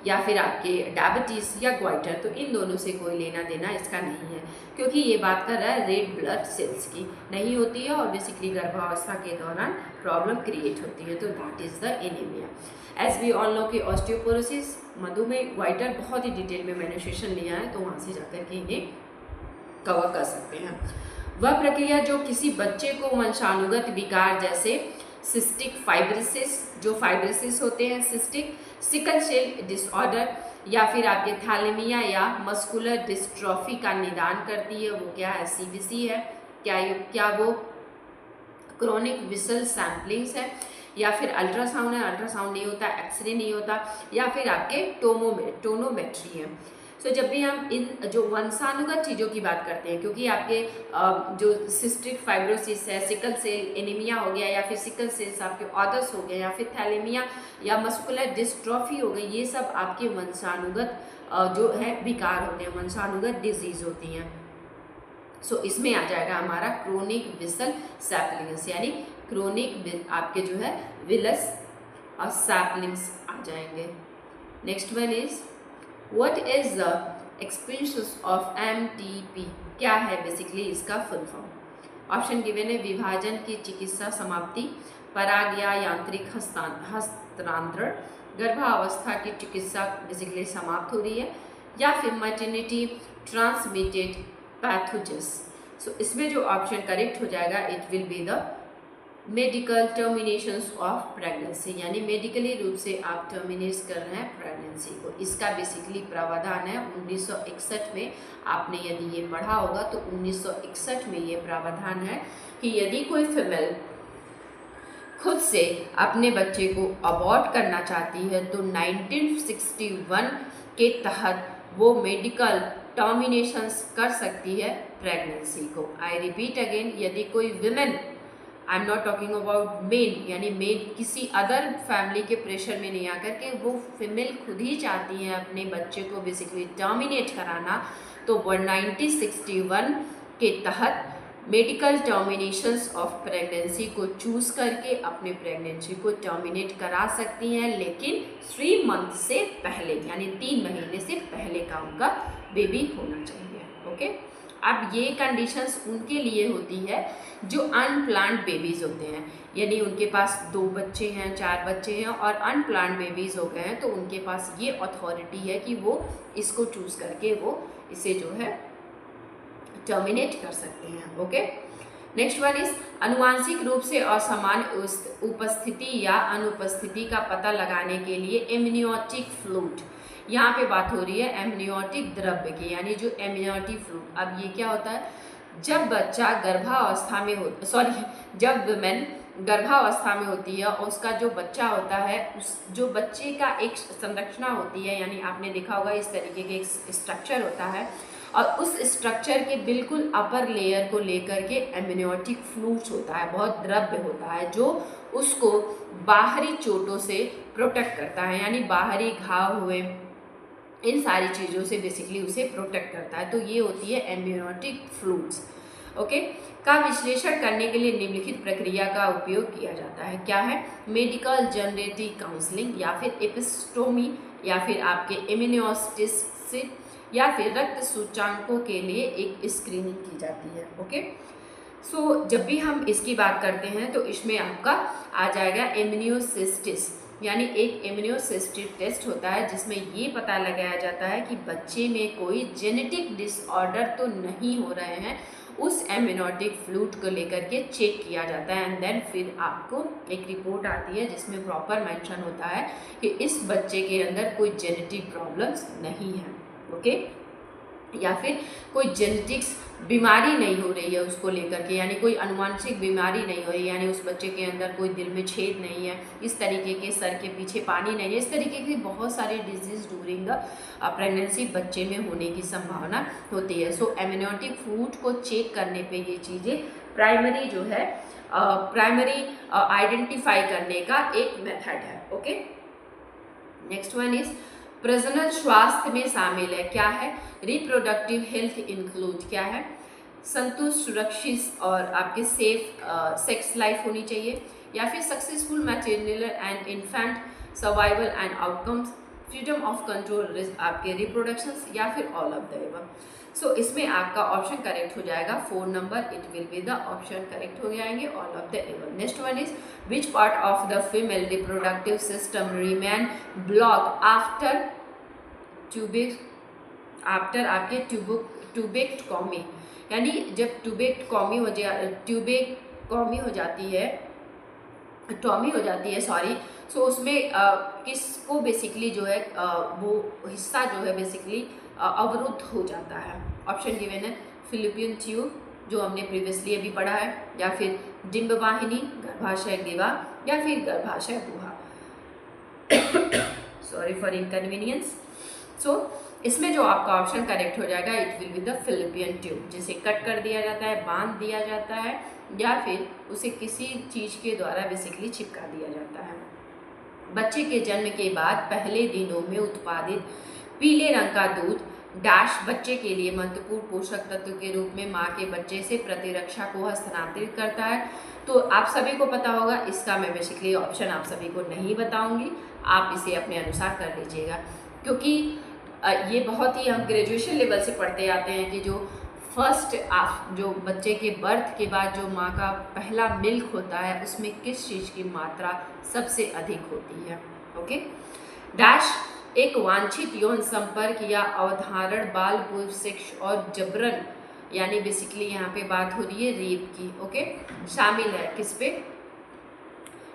S1: या फिर आपके डायबिटीज़ या ग्वाइटर, तो इन दोनों से कोई लेना देना इसका नहीं है, क्योंकि ये बात कर रहा है रेड ब्लड सेल्स की, नहीं होती है और बेसिकली गर्भावस्था के दौरान प्रॉब्लम क्रिएट होती है, तो that is the anaemia. As we all know कि ऑस्टियोपोरोसिस, मधुमेह, ग्वाइटर बहुत ही डिटेल में मैंने सेशन लिया है, तो वहाँ से जाकर के इन्हें कवर कर सकते हैं। वह प्रक्रिया जो किसी बच्चे को वंशानुगत विकार जैसे सिस्टिक फाइब्रोसिस, जो फाइब्रोसिस होते हैं सिस्टिक, सिकल सेल डिसऑर्डर, या फिर आपके थैलेमिया या मस्कुलर डिस्ट्रॉफी का निदान करती है, वो क्या है? सीबीसी है। क्या वो क्रोनिक विसल सैम्पलिंग्स है, या फिर अल्ट्रासाउंड है? अल्ट्रासाउंड नहीं होता, एक्सरे नहीं होता, या फिर आपके टोनोमेट्री है। सो जब भी हम इन जो वंशानुगत चीज़ों की बात करते हैं, क्योंकि आपके जो सिस्टिक फाइब्रोसिस है, सिकल सेल एनीमिया हो गया, या फिर सिकल सेल्स आपके ऑदर्स हो गए, या फिर थैलेमिया या मस्कुलर डिस्ट्रॉफी हो गई, ये सब आपके वंशानुगत जो है विकार होते हैं, वंशानुगत डिजीज होती हैं। सो इसमें आ जाएगा हमारा क्रोनिक विसल सैपलिंग्स, यानी क्रोनिक आपके जो है विलस और सैपलिंग्स आ जाएंगे। Next one is what is the expressions of MTP, क्या है बेसिकली इसका फुल फॉर्म। ऑप्शन गिवन है विभाजन की चिकित्सा समाप्ति, पराग या यांत्रिक हस्तांतरण, गर्भावस्था की चिकित्सा बेसिकली समाप्त हो रही है, या फिर मैटरनिटी ट्रांसमिटेड पैथोजेंस। सो इसमें जो ऑप्शन करेक्ट हो जाएगा it will be the medical terminations of pregnancy, यानी मेडिकली रूप से आप टर्मिनेट कर रहे हैं प्रेगनेंसी को। इसका बेसिकली प्रावधान है 1961 में, आपने यदि ये पढ़ा होगा तो 1961 में ये प्रावधान है कि यदि कोई फीमेल खुद से अपने बच्चे को अबॉर्ट करना चाहती है तो 1961 के तहत वो मेडिकल टर्मिनेशंस कर सकती है प्रेगनेंसी को। आई रिपीट अगेन, यदि कोई women, I am not talking about main, यानी मेन किसी अदर फैमिली के प्रेशर में नहीं आकर के वो फीमेल खुद ही चाहती है अपने बच्चे को बेसिकली टर्मिनेट कराना, तो वो 1961 के तहत मेडिकल टर्मिनेशंस ऑफ प्रेगनेंसी को चूज करके अपने प्रेगनेंसी को टर्मिनेट करा सकती हैं, लेकिन 3 मंथ से पहले, यानी 3 महीने से पहले का उनका बेबी होना चाहिए। ओके, अब ये कंडीशंस उनके लिए होती है जो अनप्लान्ड बेबीज होते हैं, यानी उनके पास 2 बच्चे हैं, 4 बच्चे हैं और अनप्लान्ड बेबीज हो गए हैं, तो उनके पास ये अथॉरिटी है कि वो इसको चूज करके वो इसे जो है टर्मिनेट कर सकते हैं। ओके, नेक्स्ट वन इज अनुवांशिक रूप से असामान्य उपस्थिति या अनुपस्थिति का पता लगाने के लिए एमनियोटिक फ्लूइड, यहाँ पे बात हो रही है एमनियोटिक द्रव्य की, यानी जो एमनियोटिक फ्लूइड। अब ये क्या होता है, जब बच्चा गर्भावस्था में जब वुमेन गर्भावस्था में होती है और उसका जो बच्चा होता है, उस जो बच्चे का एक संरचना होती है, यानी आपने देखा होगा इस तरीके के एक स्ट्रक्चर होता है, और उस स्ट्रक्चर के बिल्कुल अपर लेयर को लेकर के एमनियोटिक फ्लूइड होता है, बहुत द्रव्य होता है जो उसको बाहरी चोटों से प्रोटेक्ट करता है, यानी बाहरी घाव हुए इन सारी चीज़ों से बेसिकली उसे प्रोटेक्ट करता है, तो ये होती है एमनियोटिक फ्लूइड्स। ओके, का विश्लेषण करने के लिए निम्नलिखित प्रक्रिया का उपयोग किया जाता है। क्या है, मेडिकल जनरेटिव काउंसलिंग, या फिर एपिस्टोमी, या फिर आपके इम्यूनोस्टेसिस, या फिर रक्त सूचकांकों के लिए एक स्क्रीनिंग की जाती है। ओके, सो जब भी हम इसकी बात करते हैं तो इसमें आपका आ जाएगा इम्यूनोसिस्टिस, यानी एक इम्यूनोसिस्टिक टेस्ट होता है जिसमें ये पता लगाया जाता है कि बच्चे में कोई जेनेटिक डिसऑर्डर तो नहीं हो रहे हैं, उस एमनियोटिक फ्लूइड को लेकर के चेक किया जाता है, एंड देन फिर आपको एक रिपोर्ट आती है जिसमें प्रॉपर मेंशन होता है कि इस बच्चे के अंदर कोई जेनेटिक प्रॉब्लम्स नहीं है। ओके, या फिर कोई जेनेटिक्स बीमारी नहीं हो रही है उसको लेकर के, यानी कोई अनुवांशिक बीमारी नहीं हो रही, यानी उस बच्चे के अंदर कोई दिल में छेद नहीं है, इस तरीके के सर के पीछे पानी नहीं है, इस तरीके की बहुत सारे डिजीज ड्यूरिंग द प्रेगनेंसी बच्चे में होने की संभावना होती है। सो एमनियोटिक फ्लूइड को चेक करने पे ये चीज़ें प्राइमरी जो है प्राइमरी आइडेंटिफाई करने का एक मेथड है। ओके, नेक्स्ट वन इज प्रजनन स्वास्थ्य में शामिल है। क्या है, रिप्रोडक्टिव हेल्थ इंक्लूड, क्या है, संतुष्ट, सुरक्षित और आपके सेफ सेक्स लाइफ होनी चाहिए, या फिर successful maternal and infant survival and outcomes, freedom of control आपके रिप्रोडक्शंस, या फिर ऑल ऑफ द एबव। सो इसमें आपका ऑप्शन करेक्ट हो जाएगा 4 number, it will be the option correct हो जाएंगे all of the above. Next one is which part of the female reproductive system remain block after आपके tubectomy, यानी जब tubectomy हो जाती है टॉमी हो जाती है सॉरी, सो उसमें किसको बेसिकली जो है वो हिस्सा जो है बेसिकली अवरुद्ध हो जाता है। ऑप्शन गिवन है फिलिपियन ट्यूब, जो हमने प्रीवियसली अभी पढ़ा है, या फिर डिंबवाहिनी, गर्भाशय ग्रीवा, या फिर गर्भाशय गुहा। Sorry for inconvenience. सो इसमें जो आपका ऑप्शन करेक्ट हो जाएगा, it will be the fallopian tube, जिसे कट कर दिया जाता है, बांध दिया जाता है या फिर उसे किसी चीज़ के द्वारा बेसिकली चिपका दिया जाता है। बच्चे के जन्म के बाद पहले दिनों में उत्पादित पीले रंग का दूध डैश बच्चे के लिए महत्वपूर्ण पोषक तत्व के रूप में माँ के बच्चे से प्रतिरक्षा को हस्तांतरित करता है। तो आप सभी को पता होगा, इसका मैं बेसिकली ऑप्शन आप सभी को नहीं बताऊंगी, आप इसे अपने अनुसार कर लीजिएगा, क्योंकि ये बहुत ही हम ग्रेजुएशन लेवल से पढ़ते आते हैं कि जो फर्स्ट जो बच्चे के बर्थ के बाद जो माँ का पहला मिल्क होता है उसमें किस चीज़ की मात्रा सबसे अधिक होती है। ओके, डैश एक वांछित यौन संपर्क या अवधारण बाल पूर्व सेक्स और जबरन, यानी बेसिकली यहाँ पे बात हो रही है रेप की। ओके, शामिल है किस पे,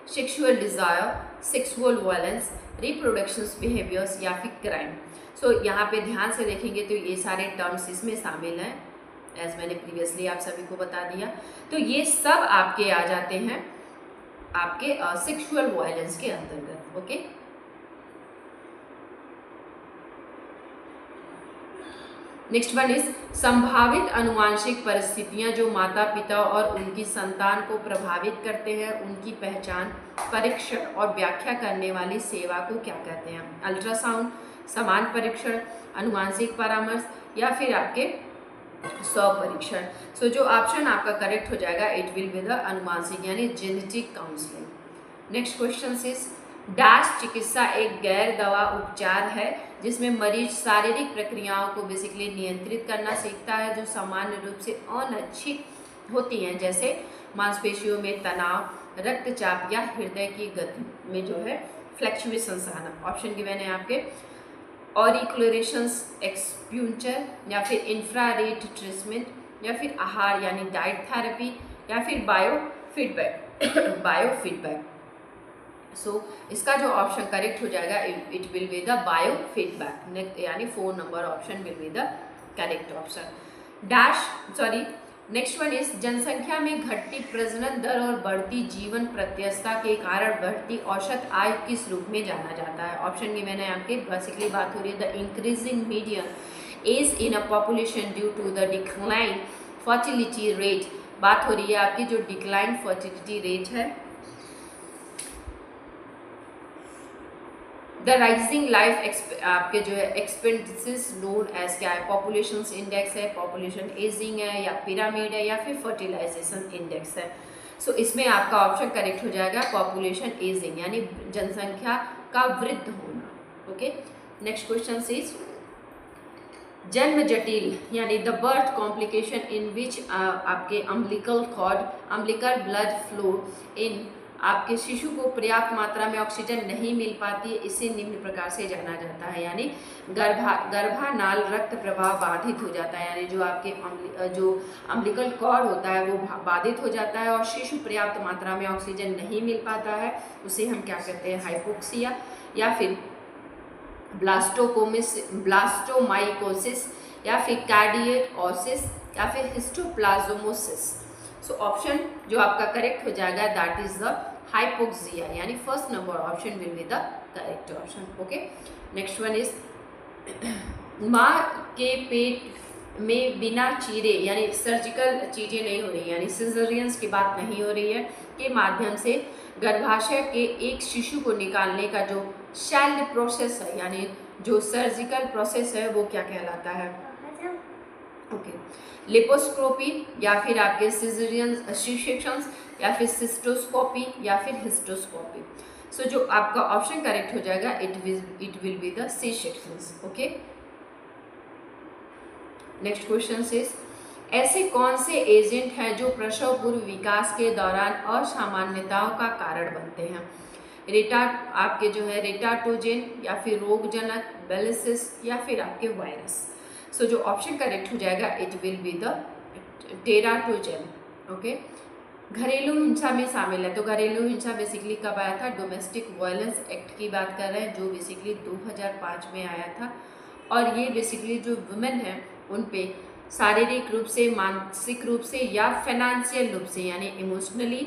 S1: sexual desire, sexual violence, reproduction behaviours या फिर क्राइम। सो यहाँ पे ध्यान से देखेंगे तो ये सारे टर्म्स इसमें शामिल हैं, एज मैंने प्रीवियसली आप सभी को बता दिया। तो ये सब आपके आ जाते हैं आपके सेक्सुअल वायलेंस के अंतर्गत। ओके, नेक्स्ट वन इज संभावित अनुवांशिक परिस्थितियां जो माता पिता और उनकी संतान को प्रभावित करते हैं, उनकी पहचान, परीक्षण और व्याख्या करने वाली सेवा को क्या कहते हैं। अल्ट्रासाउंड, समान परीक्षण, अनुवांशिक परामर्श या फिर आपके स्वपरीक्षण। सो जो ऑप्शन आपका करेक्ट हो जाएगा, इट विल बी द अनुवांशिक यानी genetic counselling. Next question is dash चिकित्सा एक गैर दवा उपचार है जिसमें मरीज शारीरिक प्रक्रियाओं को बेसिकली नियंत्रित करना सीखता है जो सामान्य रूप से अनिच्छित होती हैं, जैसे मांसपेशियों में तनाव, रक्तचाप या हृदय की गति में जो है फ्लक्चुएशंस आना। ऑप्शन गिवन है आपके ऑरिकुलरेशंस, एक्सप्यूंचर या फिर इंफ्रारेड ट्रीटमेंट या फिर आहार यानी डाइट थेरेपी या फिर बायोफीडबैक। सो इसका जो ऑप्शन करेक्ट हो जाएगा, it will be the biofeedback, यानी 4 number option will be the correct option. Next one is जनसंख्या में घटती प्रजनन दर और बढ़ती जीवन प्रत्याशा के कारण बढ़ती औसत आयु किस रूप में जाना जाता है। ऑप्शन की मैंने आपके बेसिकली बात हो रही है the increasing median age in a population due to the decline fertility rate. बात हो रही है आपकी जो डिक्लाइन फर्टिलिटी रेट है, द राइजिंग लाइफ आपके जो है एक्सपेंसेस नोन एज क्या है, पॉपुलेशन इंडेक्स है, पॉपुलेशन एजिंग है या पिरामिड है या फिर फर्टिलाइजेशन इंडेक्स है। सो इसमें आपका ऑप्शन करेक्ट हो जाएगा पॉपुलेशन एजिंग यानी जनसंख्या का वृद्ध होना। ओके, नेक्स्ट क्वेश्चन इज जन्म जटिल यानी द बर्थ कॉम्प्लिकेशन इन विच आपके अम्बिलिकल ब्लड फ्लो इन आपके शिशु को पर्याप्त मात्रा में ऑक्सीजन नहीं मिल पाती है, इसे निम्न प्रकार से जाना जाता है, यानी गर्भानाल रक्त प्रवाह बाधित हो जाता है, यानी जो आपके जो अम्बिलिकल कॉर्ड होता है वो बाधित हो जाता है और शिशु पर्याप्त मात्रा में ऑक्सीजन नहीं मिल पाता है, उसे हम क्या कहते हैं, हाइपोक्सिया या फिर ब्लास्टोमाइकोसिस या फिर कार्डियकोसिस या फिर हिस्टोप्लाज्मोसिस। सो ऑप्शन जो आपका करेक्ट हो जाएगा दैट इज द हाइपोक्सिया, यानी first number option will be the correct option. Okay, next one is माँ के पेट में बिना चीरे यानी सर्जिकल चीज़ें नहीं हो रही, यानी सिजरियंस की बात नहीं हो रही है, के माध्यम से गर्भाशय के एक शिशु को निकालने का जो शैल्य प्रोसेस है यानी जो सर्जिकल प्रोसेस है वो क्या कहलाता है। ओके, लिपोस्कोपी या फिर आपके सिजरियन सेक्शंस या फिर सिस्टोस्कोपी या फिर हिस्टोस्कोपी। सो जो आपका ऑप्शन करेक्ट हो जाएगा it will be the C sections. Okay, next question is ऐसे कौन से एजेंट हैं जो प्रसव पूर्व विकास के दौरान असामान्यताओं का कारण बनते हैं। आपके जो है रेटाटोजेन या फिर रोगजनक, बेलिसिस या फिर आपके वायरस। सो जो ऑप्शन करेक्ट हो जाएगा it will be the teratogen. Okay, घरेलू हिंसा में शामिल है, तो घरेलू हिंसा बेसिकली कब आया था, डोमेस्टिक वायलेंस एक्ट की बात कर रहे हैं जो बेसिकली 2005 में आया था, और ये बेसिकली जो वुमेन है उन पे शारीरिक रूप से, मानसिक रूप से या फाइनेंशियल रूप से यानी इमोशनली,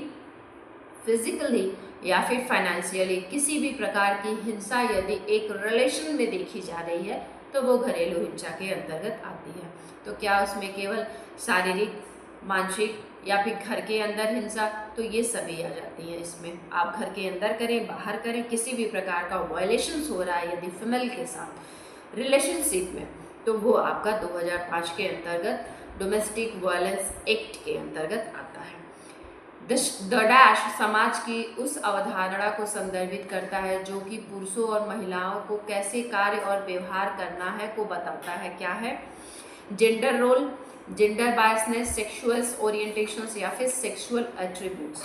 S1: फिजिकली या फिर फाइनेंशियली किसी भी प्रकार की हिंसा यदि एक रिलेशन में देखी जा रही है तो वो घरेलू हिंसा के अंतर्गत आती है। तो क्या उसमें केवल शारीरिक, मानसिक या फिर घर के अंदर हिंसा, तो ये सभी आ जाती हैं इसमें। आप घर के अंदर करें, बाहर करें, किसी भी प्रकार का वायलेशंस हो रहा है यदि फीमेल के साथ रिलेशनशिप में, तो वो आपका 2005 के अंतर्गत डोमेस्टिक वायलेंस एक्ट के अंतर्गत आता है। द डैश समाज की उस अवधारणा को संदर्भित करता है जो कि पुरुषों और महिलाओं को कैसे कार्य और व्यवहार करना है को बताता है। क्या है? Gender role, gender biasness, sexual orientations या फिर सेक्सुअल एट्रीब्यूट्स।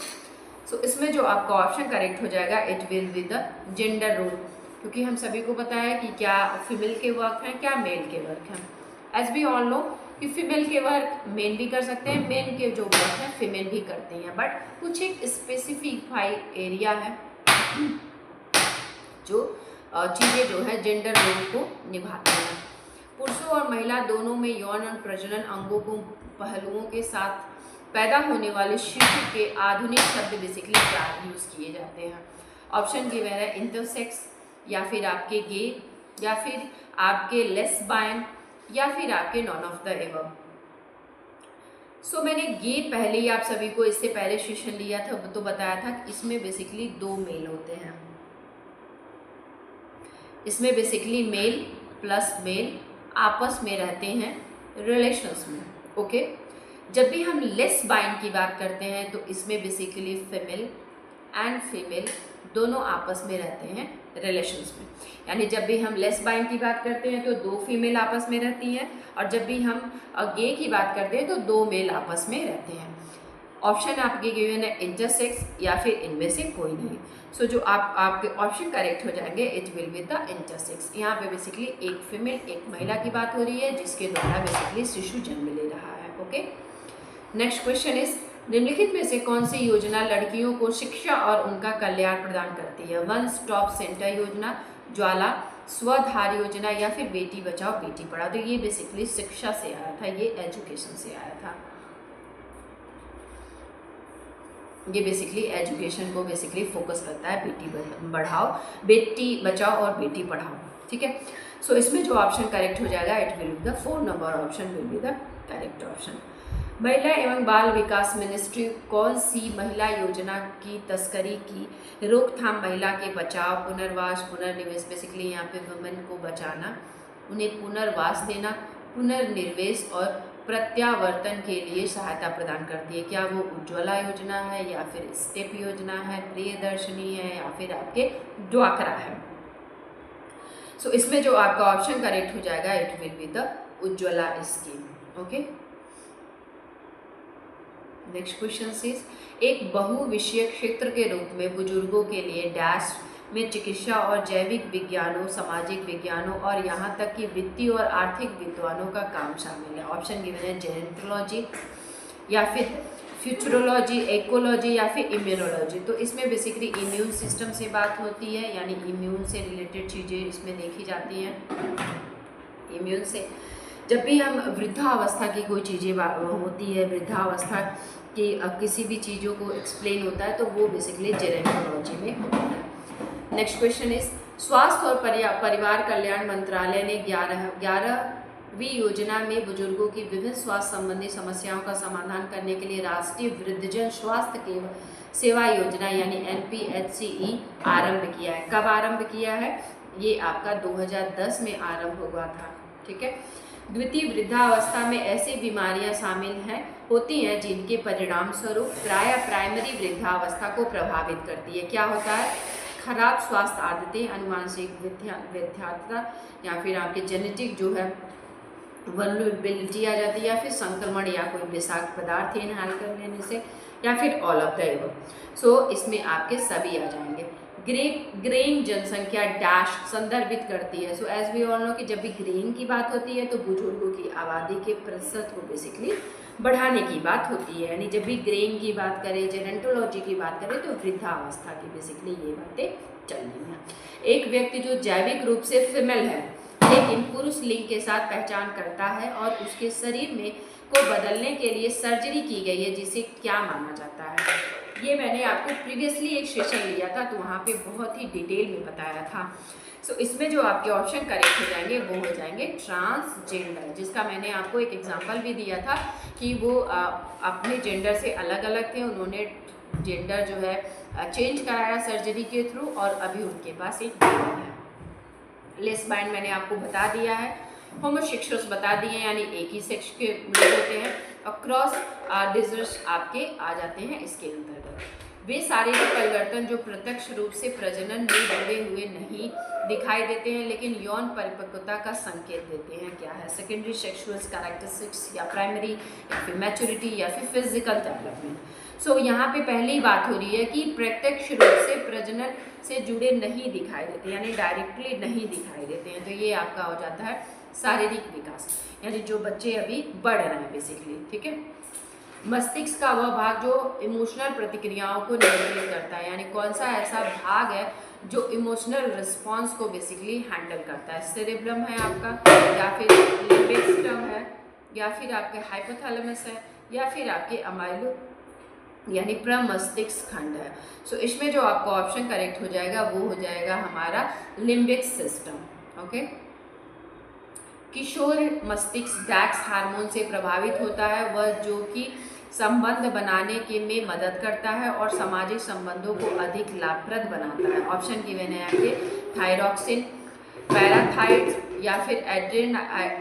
S1: सो इसमें जो आपका ऑप्शन करेक्ट हो जाएगा, it will be the gender role, क्योंकि हम सभी को पता है कि क्या फीमेल के वर्क हैं, क्या मेल के वर्क हैं। एज वी ऑल नो कि फीमेल के वर्क मेल भी कर सकते हैं, मेल के जो वर्क हैं फीमेल भी करती हैं, बट कुछ एक स्पेसिफिकाई एरिया है जो चीज़ें जो है जेंडर रोल को निभाती हैं। पुरुषों और महिला दोनों में यौन और प्रजनन अंगों को पहलुओं के साथ पैदा होने वाले शिशु के आधुनिक शब्द बेसिकली क्या यूज़ किए जाते हैं। ऑप्शन गिवन है इंटरसेक्स, या फिर आपके गे, या फिर आपके लेस्बायन, या फिर आपके नॉन ऑफ द एबव। सो मैंने गे पहले ही आप सभी को इससे पहले सेशन लिया था तो बताया था कि इसमें बेसिकली दो मेल होते हैं। इसमें बेसिकली मेल प्लस मेल आपस में रहते हैं रिलेशंस में। ओके, जब भी हम लेस्बायन की बात करते हैं तो इसमें बेसिकली फीमेल एंड फीमेल दोनों आपस में रहते हैं रिलेशंस में। यानी जब भी हम लेस्बायन की बात करते हैं तो दो फीमेल आपस में रहती हैं, और जब भी हम गे की बात करते हैं तो दो मेल आपस में रहते हैं। ऑप्शन आपके गिवन है इंटरसेक्स या फिर इनमें से कोई नहीं। सो जो आपके ऑप्शन करेक्ट हो जाएंगे, it will be the intersex. यहाँ पे बेसिकली एक फीमेल एक महिला की बात हो रही है जिसके द्वारा बेसिकली शिशु जन्म ले रहा है। ओके, नेक्स्ट क्वेश्चन इज, निम्नलिखित में से कौन सी योजना लड़कियों को शिक्षा और उनका कल्याण प्रदान करती है? वन स्टॉप सेंटर योजना, ज्वाला, स्वधार योजना, या फिर बेटी बचाओ बेटी पढ़ाओ। तो ये बेसिकली शिक्षा से आया था, ये एजुकेशन से आया था। ये बेसिकली एजुकेशन को बेसिकली फोकस करता है, बेटी बचाओ और बेटी पढ़ाओ। ठीक है, सो इसमें जो ऑप्शन करेक्ट हो जाएगा, it will be the 4 number option will be the correct option. महिला एवं बाल विकास मिनिस्ट्री कौन सी महिला योजना की तस्करी की रोकथाम, महिला के बचाव, पुनर्वास, पुनर्निवेश, बेसिकली यहाँ पे वुमेन को बचाना, उन्हें पुनर्वास देना, पुनर्निवेश और प्रत्यावर्तन के लिए सहायता प्रदान करती है? क्या वो उज्ज्वला योजना है, या फिर स्टेप योजना है, प्रियदर्शनी है, या फिर आपके ड्वाकरा है? सो इसमें जो आपका ऑप्शन करेक्ट हो जाएगा, it will be the Ujjwala scheme. Okay, next question is, एक बहुविषयक क्षेत्र के रूप में बुजुर्गों के लिए डैश में चिकित्सा और जैविक विज्ञानों, सामाजिक विज्ञानों और यहाँ तक कि वित्तीय और आर्थिक विद्वानों का काम शामिल है। ऑप्शन गिवन है जेनेटोलॉजी, या फिर फ्यूचरोलॉजी, इकोलॉजी, या फिर इम्यूनोलॉजी। तो इसमें बेसिकली इम्यून सिस्टम से बात होती है, यानी इम्यून से रिलेटेड चीज़ें इसमें देखी जाती हैं। इम्यून से जब भी हम वृद्धावस्था की कोई चीज़ें होती है, वृद्धावस्था की किसी भी चीज़ों को एक्सप्लेन होता है, तो वो बेसिकली जेनेटोलॉजी में होता है। नेक्स्ट क्वेश्चन इज, स्वास्थ्य और परिवार कल्याण मंत्रालय ने 11वीं योजना में बुजुर्गों की विभिन्न स्वास्थ्य संबंधी समस्याओं का समाधान करने के लिए राष्ट्रीय वृद्धजन स्वास्थ्य सेवा योजना यानी NPHCE आरंभ किया है। कब आरंभ किया है? ये आपका 2010 में आरंभ हुआ था। ठीक है, द्वितीय वृद्धावस्था में ऐसी बीमारियां शामिल होती हैं जिनके परिणाम स्वरूप प्राइमरी वृद्धावस्था को प्रभावित करती है। क्या होता है? खराब स्वास्थ्य आदतें, अनुवांशिक वैधता, या फिर आपके जेनेटिक जो है वल्नरेबिलिटी आ जाती है, या फिर संक्रमण या कोई विषाक्त पदार्थ इनहेल कर लेने से, या फिर ऑल ऑफ द एबव। सो इसमें आपके सभी आ जाएंगे। ग्रेइंग जनसंख्या डैश संदर्भित करती है। So as we all know कि जब भी ग्रेइंग की बात होती है तो बुजुर्गों की आबादी के प्रतिशत को बेसिकली बढ़ाने की बात होती है। यानी जब भी ग्रेइंग की बात करें, जेनेटोलॉजी की बात करें, तो वृद्धावस्था की बेसिकली ये बातें चल रही हैं। एक व्यक्ति जो जैविक रूप से फीमेल है लेकिन पुरुष लिंग के साथ पहचान करता है और उसके शरीर में को बदलने के लिए सर्जरी की गई है, जिसे क्या माना जाता है? ये मैंने आपको प्रीवियसली एक सेशन लिया था तो वहाँ पे बहुत ही डिटेल में बताया था। सो इसमें जो आपके ऑप्शन करेक्ट हो जाएंगे वो हो जाएंगे ट्रांसजेंडर, जिसका मैंने आपको एक एग्जांपल भी दिया था कि वो अपने जेंडर से अलग अलग थे, उन्होंने जेंडर जो है चेंज कराया सर्जरी के थ्रू और अभी उनके पास एक बेबी है। लेस्बाइन मैंने आपको बता दिया है, होमोसेक्सुअल्स बता दिए यानी एक ही सेक्स के लोग होते हैं, और क्रॉस डिजर्स आपके आ जाते हैं इसके अंतर्गत। वे शारीरिक परिवर्तन जो प्रत्यक्ष रूप से प्रजनन में जुड़े हुए नहीं दिखाई देते हैं लेकिन यौन परिपक्वता का संकेत देते हैं। क्या है? सेकेंडरी सेक्सुअल कैरेक्टरिस्टिक्स, या प्राइमरी, या फिर मैच्योरिटी, या फिर फिजिकल डेवलपमेंट। सो यहाँ पे पहली बात हो रही है कि प्रत्यक्ष रूप से प्रजनन से जुड़े नहीं दिखाई देते, यानी डायरेक्टली नहीं दिखाई देते हैं, तो ये आपका हो जाता है शारीरिक विकास, यानी जो बच्चे अभी बढ़ रहे हैं बेसिकली। ठीक है। मस्तिष्क का वह भाग जो इमोशनल प्रतिक्रियाओं को नियंत्रित करता है, यानी कौन सा ऐसा भाग है जो इमोशनल रिस्पॉन्स को बेसिकली हैंडल करता है। सेरेब्रम है आपका, या फिर लिम्बिक सिस्टम है, या फिर आपके हाइपोथैलेमस है, या फिर आपके अमाइलो यानी प्रमस्तिष्क खंड है। सो इसमें जो आपको ऑप्शन करेक्ट हो जाएगा वो हो जाएगा हमारा लिम्बिक सिस्टम। ओके। किशोर मस्तिष्क डैक्स हार्मोन से प्रभावित होता है, वह जो कि संबंध बनाने के में मदद करता है और सामाजिक संबंधों को अधिक लाभप्रद बनाता है। ऑप्शन गिवन है आपके थायरॉक्सिन, पैराथाइड्स, या फिर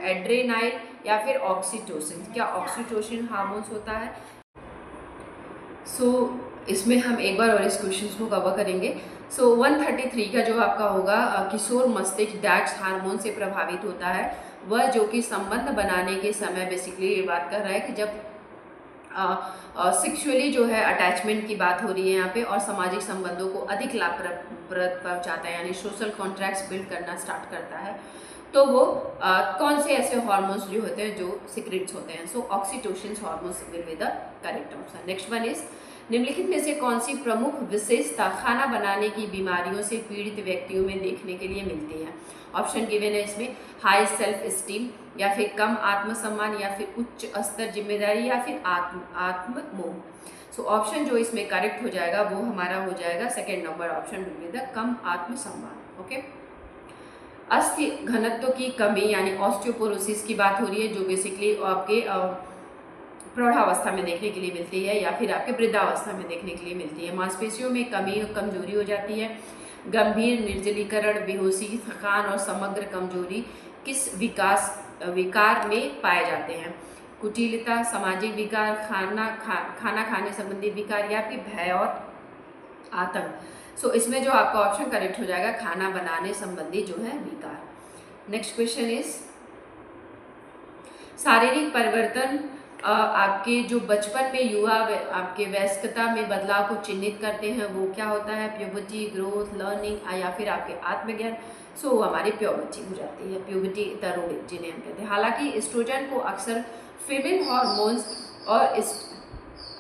S1: एड्रेनाइल, या फिर ऑक्सीटोसिन। क्या ऑक्सीटोसिन हार्मोन्स होता है? सो इसमें हम एक बार और इस क्वेश्चन को कवर करेंगे। सो 133 का जो आपका होगा किशोर मस्तिष्क डैक्स हार्मोन से प्रभावित होता है, वह जो कि संबंध बनाने के समय बेसिकली ये बात कर रहा है कि जब सेक्सुअली जो है अटैचमेंट की बात हो रही है यहाँ पे, और सामाजिक संबंधों को अधिक लाभप्रद पहुँचाता है, यानी सोशल कॉन्ट्रैक्ट्स बिल्ड करना स्टार्ट करता है, तो वो कौन से ऐसे हार्मोन्स जो होते हैं जो सिक्रेट्स होते हैं। So oxytocin hormones will be the correct option. Next one is निम्नलिखित में से कौन सी प्रमुख विशेषता खाना बनाने की बीमारियों से पीड़ित व्यक्तियों में देखने के लिए मिलती है। ऑप्शन गिवन है इसमें हाई सेल्फ स्टीम, या फिर कम आत्मसम्मान, या फिर उच्च स्तर जिम्मेदारी, या फिर आत्म मोह। सो ऑप्शन जो इसमें करेक्ट हो जाएगा वो हमारा हो जाएगा second number option will be the कम आत्मसम्मान। ओके। अस्थि घनत्व की कमी यानी ऑस्टियोपोरोसिस की बात हो रही है, जो बेसिकली आपके प्रौढ़ावस्था में देखने के लिए मिलती है, या फिर आपके वृद्धावस्था में देखने के लिए मिलती है। मांसपेशियों में कमी और कमजोरी हो जाती है। गंभीर निर्जलीकरण, बेहोशी, थकान और समग्र कमजोरी किस विकार में पाए जाते हैं? कुटिलता, सामाजिक विकार, खाना खाने संबंधी विकार, या फिर भय और आतंक। सो इसमें जो आपका ऑप्शन करेक्ट हो जाएगा खाना बनाने संबंधी जो है विकार। नेक्स्ट क्वेश्चन इज शारीरिक परिवर्तन आपके जो बचपन में युवा आपके वयस्कता में बदलाव को चिन्हित करते हैं, वो क्या होता है? प्यूबर्टी, ग्रोथ, लर्निंग, या फिर आपके आत्मज्ञान। सो वो हमारी प्यूबर्टी हो जाती है, प्यूबर्टी तरुणी जिन्हें हम कहते हैं। हालांकि एस्ट्रोजन को अक्सर फीमेल हार्मोन्स और इस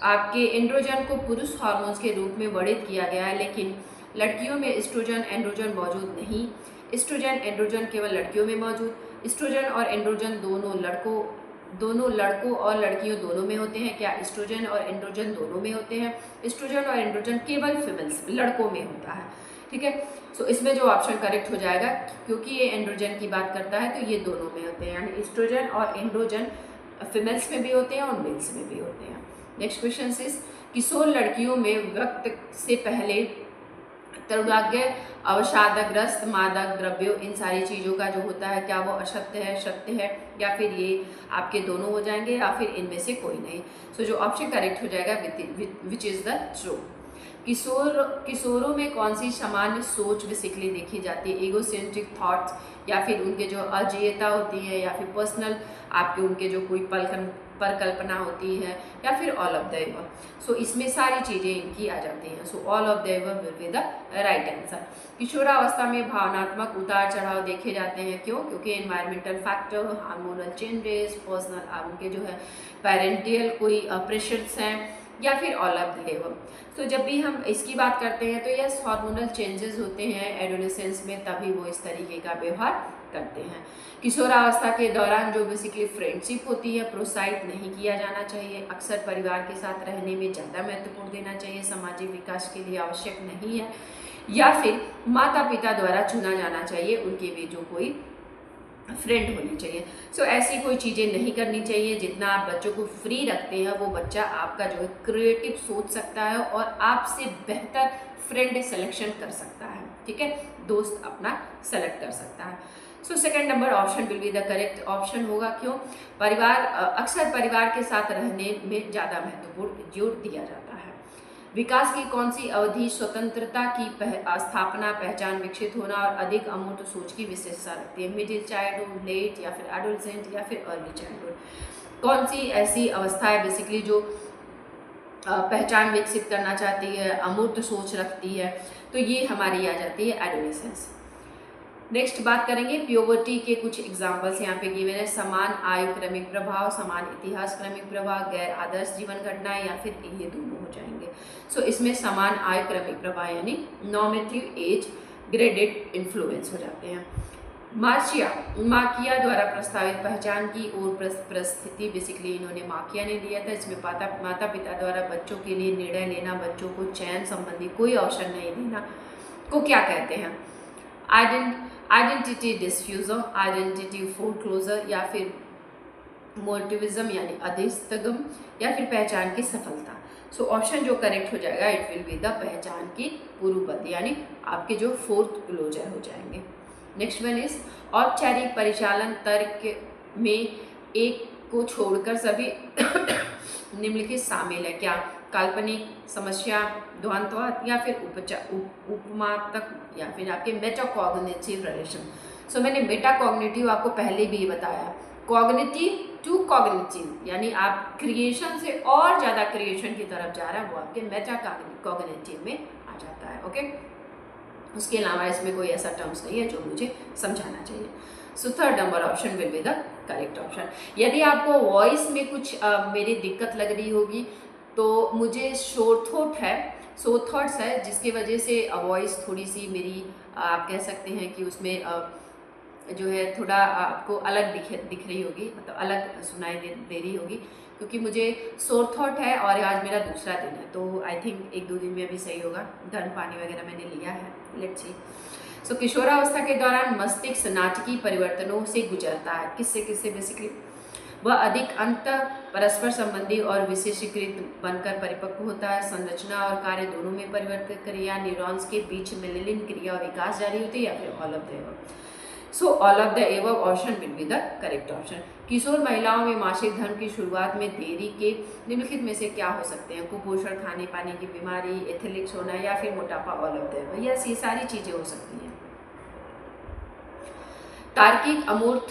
S1: आपके एंड्रोजन को पुरुष हार्मोन्स के रूप में वर्णित किया गया है, लेकिन लड़कियों में एस्ट्रोजन एंड्रोजन मौजूद नहीं। एस्ट्रोजन एंड्रोजन केवल लड़कियों में मौजूद। एस्ट्रोजन और एंड्रोजन दोनों लड़कों और लड़कियों दोनों में होते हैं। क्या एस्ट्रोजन और एंड्रोजन दोनों में होते हैं? एस्ट्रोजन और एंड्रोजन केवल फीमेल्स लड़कों में होता है। ठीक है। सो इसमें जो ऑप्शन करेक्ट हो जाएगा, क्योंकि ये एंड्रोजन की बात करता है तो ये दोनों में होते हैं, यानी एस्ट्रोजन और एंड्रोजन फीमेल्स में भी होते हैं और मेल्स में भी होते हैं। नेक्स्ट क्वेश्चन इज किशोर लड़कियों में वक्त से पहले तरुणाग्य, अवसादग्रस्त मादक द्रव्यों, इन सारी चीज़ों का जो होता है क्या वो असत्य है, सत्य है, या फिर ये आपके दोनों हो जाएंगे, या फिर इनमें से कोई नहीं। सो जो ऑप्शन करेक्ट हो जाएगा विच इज़ द ट्रू। किशोरों में कौन सी सामान्य सोच बेसिकली देखी जाती है? ईगोसेंट्रिक थॉट्स, या फिर उनके जो अजेयता होती है, या फिर पर्सनल आपके उनके जो कोई परिकल्पना होती है, या फिर ऑल ऑफ द एबव। सो इसमें सारी चीज़ें इनकी आ जाती हैं। सो all of the above will be the right answer. किशोरावस्था में भावनात्मक उतार चढ़ाव देखे जाते हैं, क्यों? क्योंकि environmental factor, hormonal changes, personal उनके जो है पेरेंटियल कोई प्रेशर्स हैं, या फिर ऑल ऑफ द एबव। तो जब भी हम इसकी बात करते हैं तो यस हार्मोनल चेंजेस होते हैं एडोलेसेंस में, तभी वो इस तरीके का व्यवहार करते हैं। किशोरावस्था के दौरान जो बेसिकली फ्रेंडशिप होती है प्रोत्साहित नहीं किया जाना चाहिए। अक्सर परिवार के साथ रहने में ज़्यादा महत्वपूर्ण देना चाहिए, सामाजिक विकास के लिए आवश्यक नहीं है। या फिर माता पिता द्वारा चुना जाना चाहिए, उनके भी जो कोई फ्रेंड होने चाहिए। सो ऐसी कोई चीज़ें नहीं करनी चाहिए। जितना आप बच्चों को फ्री रखते हैं वो बच्चा आपका जो है क्रिएटिव सोच सकता है और आपसे बेहतर फ्रेंड सिलेक्शन कर सकता है, ठीक है, दोस्त अपना सेलेक्ट कर सकता है। So second number option will be the correct option होगा। क्यों? परिवार अक्सर परिवार के साथ रहने में ज़्यादा महत्वपूर्ण जोर दिया जाता है। विकास की कौन सी अवधि स्वतंत्रता की स्थापना, पहचान, विकसित होना और अधिक अमूर्त सोच की विशेषता रखती है? मिडिल चाइल्डहुड, लेट या फिर एडोलसेंट या फिर अर्ली चाइल्डहुड? कौन सी ऐसी अवस्था है बेसिकली जो पहचान विकसित करना चाहती है, अमूर्त सोच रखती है? तो ये हमारी आ जाती है एडोलेसेंस। नेक्स्ट बात करेंगे प्यूबर्टी के कुछ एग्जाम्पल्स यहाँ पे गिवन है। समान आयु क्रमिक प्रभाव, समान इतिहास क्रमिक प्रभाव, गैर आदर्श जीवन घटनाएं या फिर ये दोनों हो जाएंगे। सो इसमें समान आयु क्रमिक प्रभाव यानी नॉर्मेटिव एज ग्रेडेड इन्फ्लुएंस हो जाते हैं। माकिया द्वारा प्रस्तावित पहचान की ओर परिस्थिति बेसिकली इन्होंने माकिया ने दिया था। इसमें माता पिता द्वारा बच्चों के लिए निर्णय लेना, बच्चों को चयन संबंधी कोई अवसर नहीं देना को क्या कहते हैं? आइडेंटिटी डिस्फ्यूजन, आइडेंटिटी फोरक्लोजर या फिर मोटिविज्म यानी अधिस्तगम या फिर पहचान की सफलता। सो ऑप्शन जो करेक्ट हो जाएगा इट विल बी द पहचान की पूर्वबद्ध यानी आपके जो फोर्थ क्लोजर हो जाएंगे। नेक्स्ट वन इज औपचारिक परिचालन तर्क में एक को छोड़कर सभी निम्नलिखित शामिल है। क्या? काल्पनिक, समस्या, द्वंद्वात्मक या फिर उपमात्मक या फिर आपके मेटाकॉग्निटिव रिलेशन। सो मैंने मेटाकॉग्निटिव आपको पहले भी बताया। कॉग्निटिव टू कॉग्निटिव यानी आप क्रिएशन से और ज़्यादा क्रिएशन की तरफ जा रहा है, वो आपके मेटाकॉग्निटिव में आ जाता है। ओके, उसके अलावा इसमें कोई ऐसा टर्म्स नहीं है जो मुझे समझाना चाहिए। सो third number option will be the correct option. यदि आपको वॉइस में कुछ मेरी दिक्कत लग रही होगी तो मुझे शोर थॉट्स है जिसकी वजह से वॉइस थोड़ी सी मेरी आप कह सकते हैं कि उसमें जो है थोड़ा आपको अलग दिख रही होगी, मतलब अलग सुनाई दे रही होगी, क्योंकि मुझे शोर थॉट है और आज मेरा दूसरा दिन है। तो आई थिंक 1-2 दिन में अभी सही होगा। गर्म पानी वगैरह मैंने लिया है, लेट्स सी। सो किशोरावस्था के दौरान मस्तिष्क नाटकीय परिवर्तनों से गुजरता है। किससे बेसिकली वह अधिक अंत परस्पर संबंधी और विशेषीकृत बनकर परिपक्व होता है। संरचना और कार्य दोनों में परिवर्तित क्रिया, न्यूरॉन्स के बीच मिलनलीन क्रिया और विकास जारी होती है या फिर all of the above. So all of the above option will be the correct option. किशोर महिलाओं में मासिक धर्म की शुरुआत में देरी के निम्नलिखित में से क्या हो सकते हैं? कुपोषण, खाने पानी की बीमारी, एथलेटिक्स होना या फिर मोटापा, all of the above. Yes, ये सारी चीजें हो सकती हैं। तार्किक, अमूर्त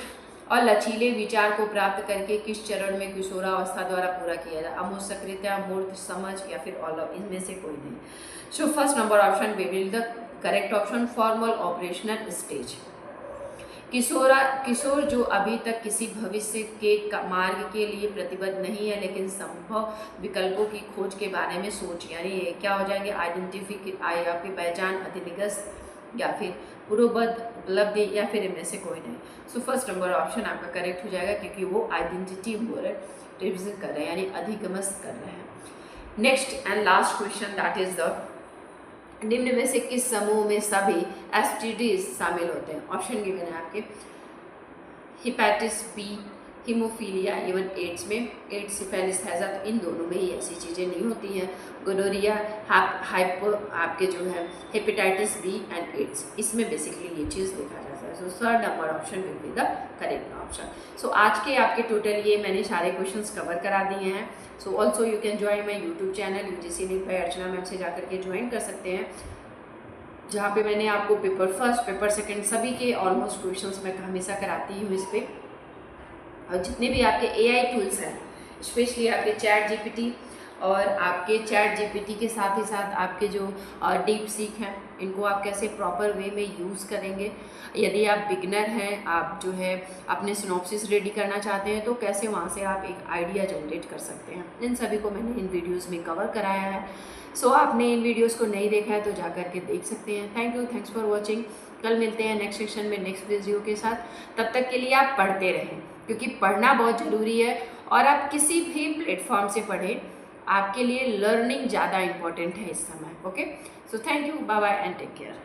S1: और लचीले विचार को प्राप्त करके किस चरण में किशोरावस्था द्वारा पूरा किया जाए? अमूर्त सक्रियता, मूर्त समझ या फिर ऑल ऑफ, इनमें से कोई नहीं। So first number option will the correct option, formal operational stage. किशोर जो अभी तक किसी भविष्य के मार्ग के लिए प्रतिबद्ध नहीं है लेकिन संभव विकल्पों की खोज के बारे में सोच, यानी ये क्या हो जाएंगे? आपकी पहचान, अधिनिगत या फिर पूर्वबद्ध उपलब्धि या फिर इनमें से कोई नहीं। सो फर्स्ट नंबर ऑप्शन आपका करेक्ट हो जाएगा क्योंकि वो आइडेंटिटी रिविजन कर रहे हैं यानी अधिगमस्त कर रहे हैं। Next and last question that is the निम्न में से किस समूह में सभी एसटीडीज शामिल होते हैं? ऑप्शन गिवन है आपके। Hepatitis B, haemophilia, even AIDS में, एड्स, सिफिलिस, हैजा, तो इन दोनों में ही ऐसी चीज़ें नहीं होती हैं। गोनोरिया, आपके जो है हेपेटाइटिस बी एंड एड्स, इसमें बेसिकली ये चीज़ देखा जाता है। So third number option will be the correct option. So आज के आपके टोटल ये मैंने सारे क्वेश्चंस कवर करा दिए हैं। So also you can join my YouTube channel UGC NET by Archana ma'am से जाकर के ज्वाइन कर सकते हैं, जहाँ पे मैंने आपको पेपर फर्स्ट, पेपर सेकंड सभी के ऑलमोस्ट क्वेश्चंस मैं हमेशा कराती हूँ इस पर। और जितने भी आपके AI टूल्स हैं, स्पेशली आपके चैट GPT और आपके चैट GPT के साथ ही साथ आपके जो डीप सीक हैं, इनको आप कैसे प्रॉपर वे में यूज़ करेंगे। यदि आप बिगनर हैं, आप जो है अपने सिनॉप्सिस रेडी करना चाहते हैं, तो कैसे वहाँ से आप एक आइडिया जनरेट कर सकते हैं, इन सभी को मैंने इन वीडियोज़ में कवर कराया है। सो आपने इन वीडियोज़ को नहीं देखा है तो जा कर के देख सकते हैं। Thank you, thanks for watching. कल मिलते हैं नेक्स्ट सेक्शन में नेक्स्ट वीडियो के साथ। तब तक के लिए आप पढ़ते रहें, क्योंकि पढ़ना बहुत ज़रूरी है। और आप किसी भी प्लेटफॉर्म से पढ़ें, आपके लिए लर्निंग ज़्यादा इम्पॉर्टेंट है इस समय। Okay, so thank you, bye bye and take care.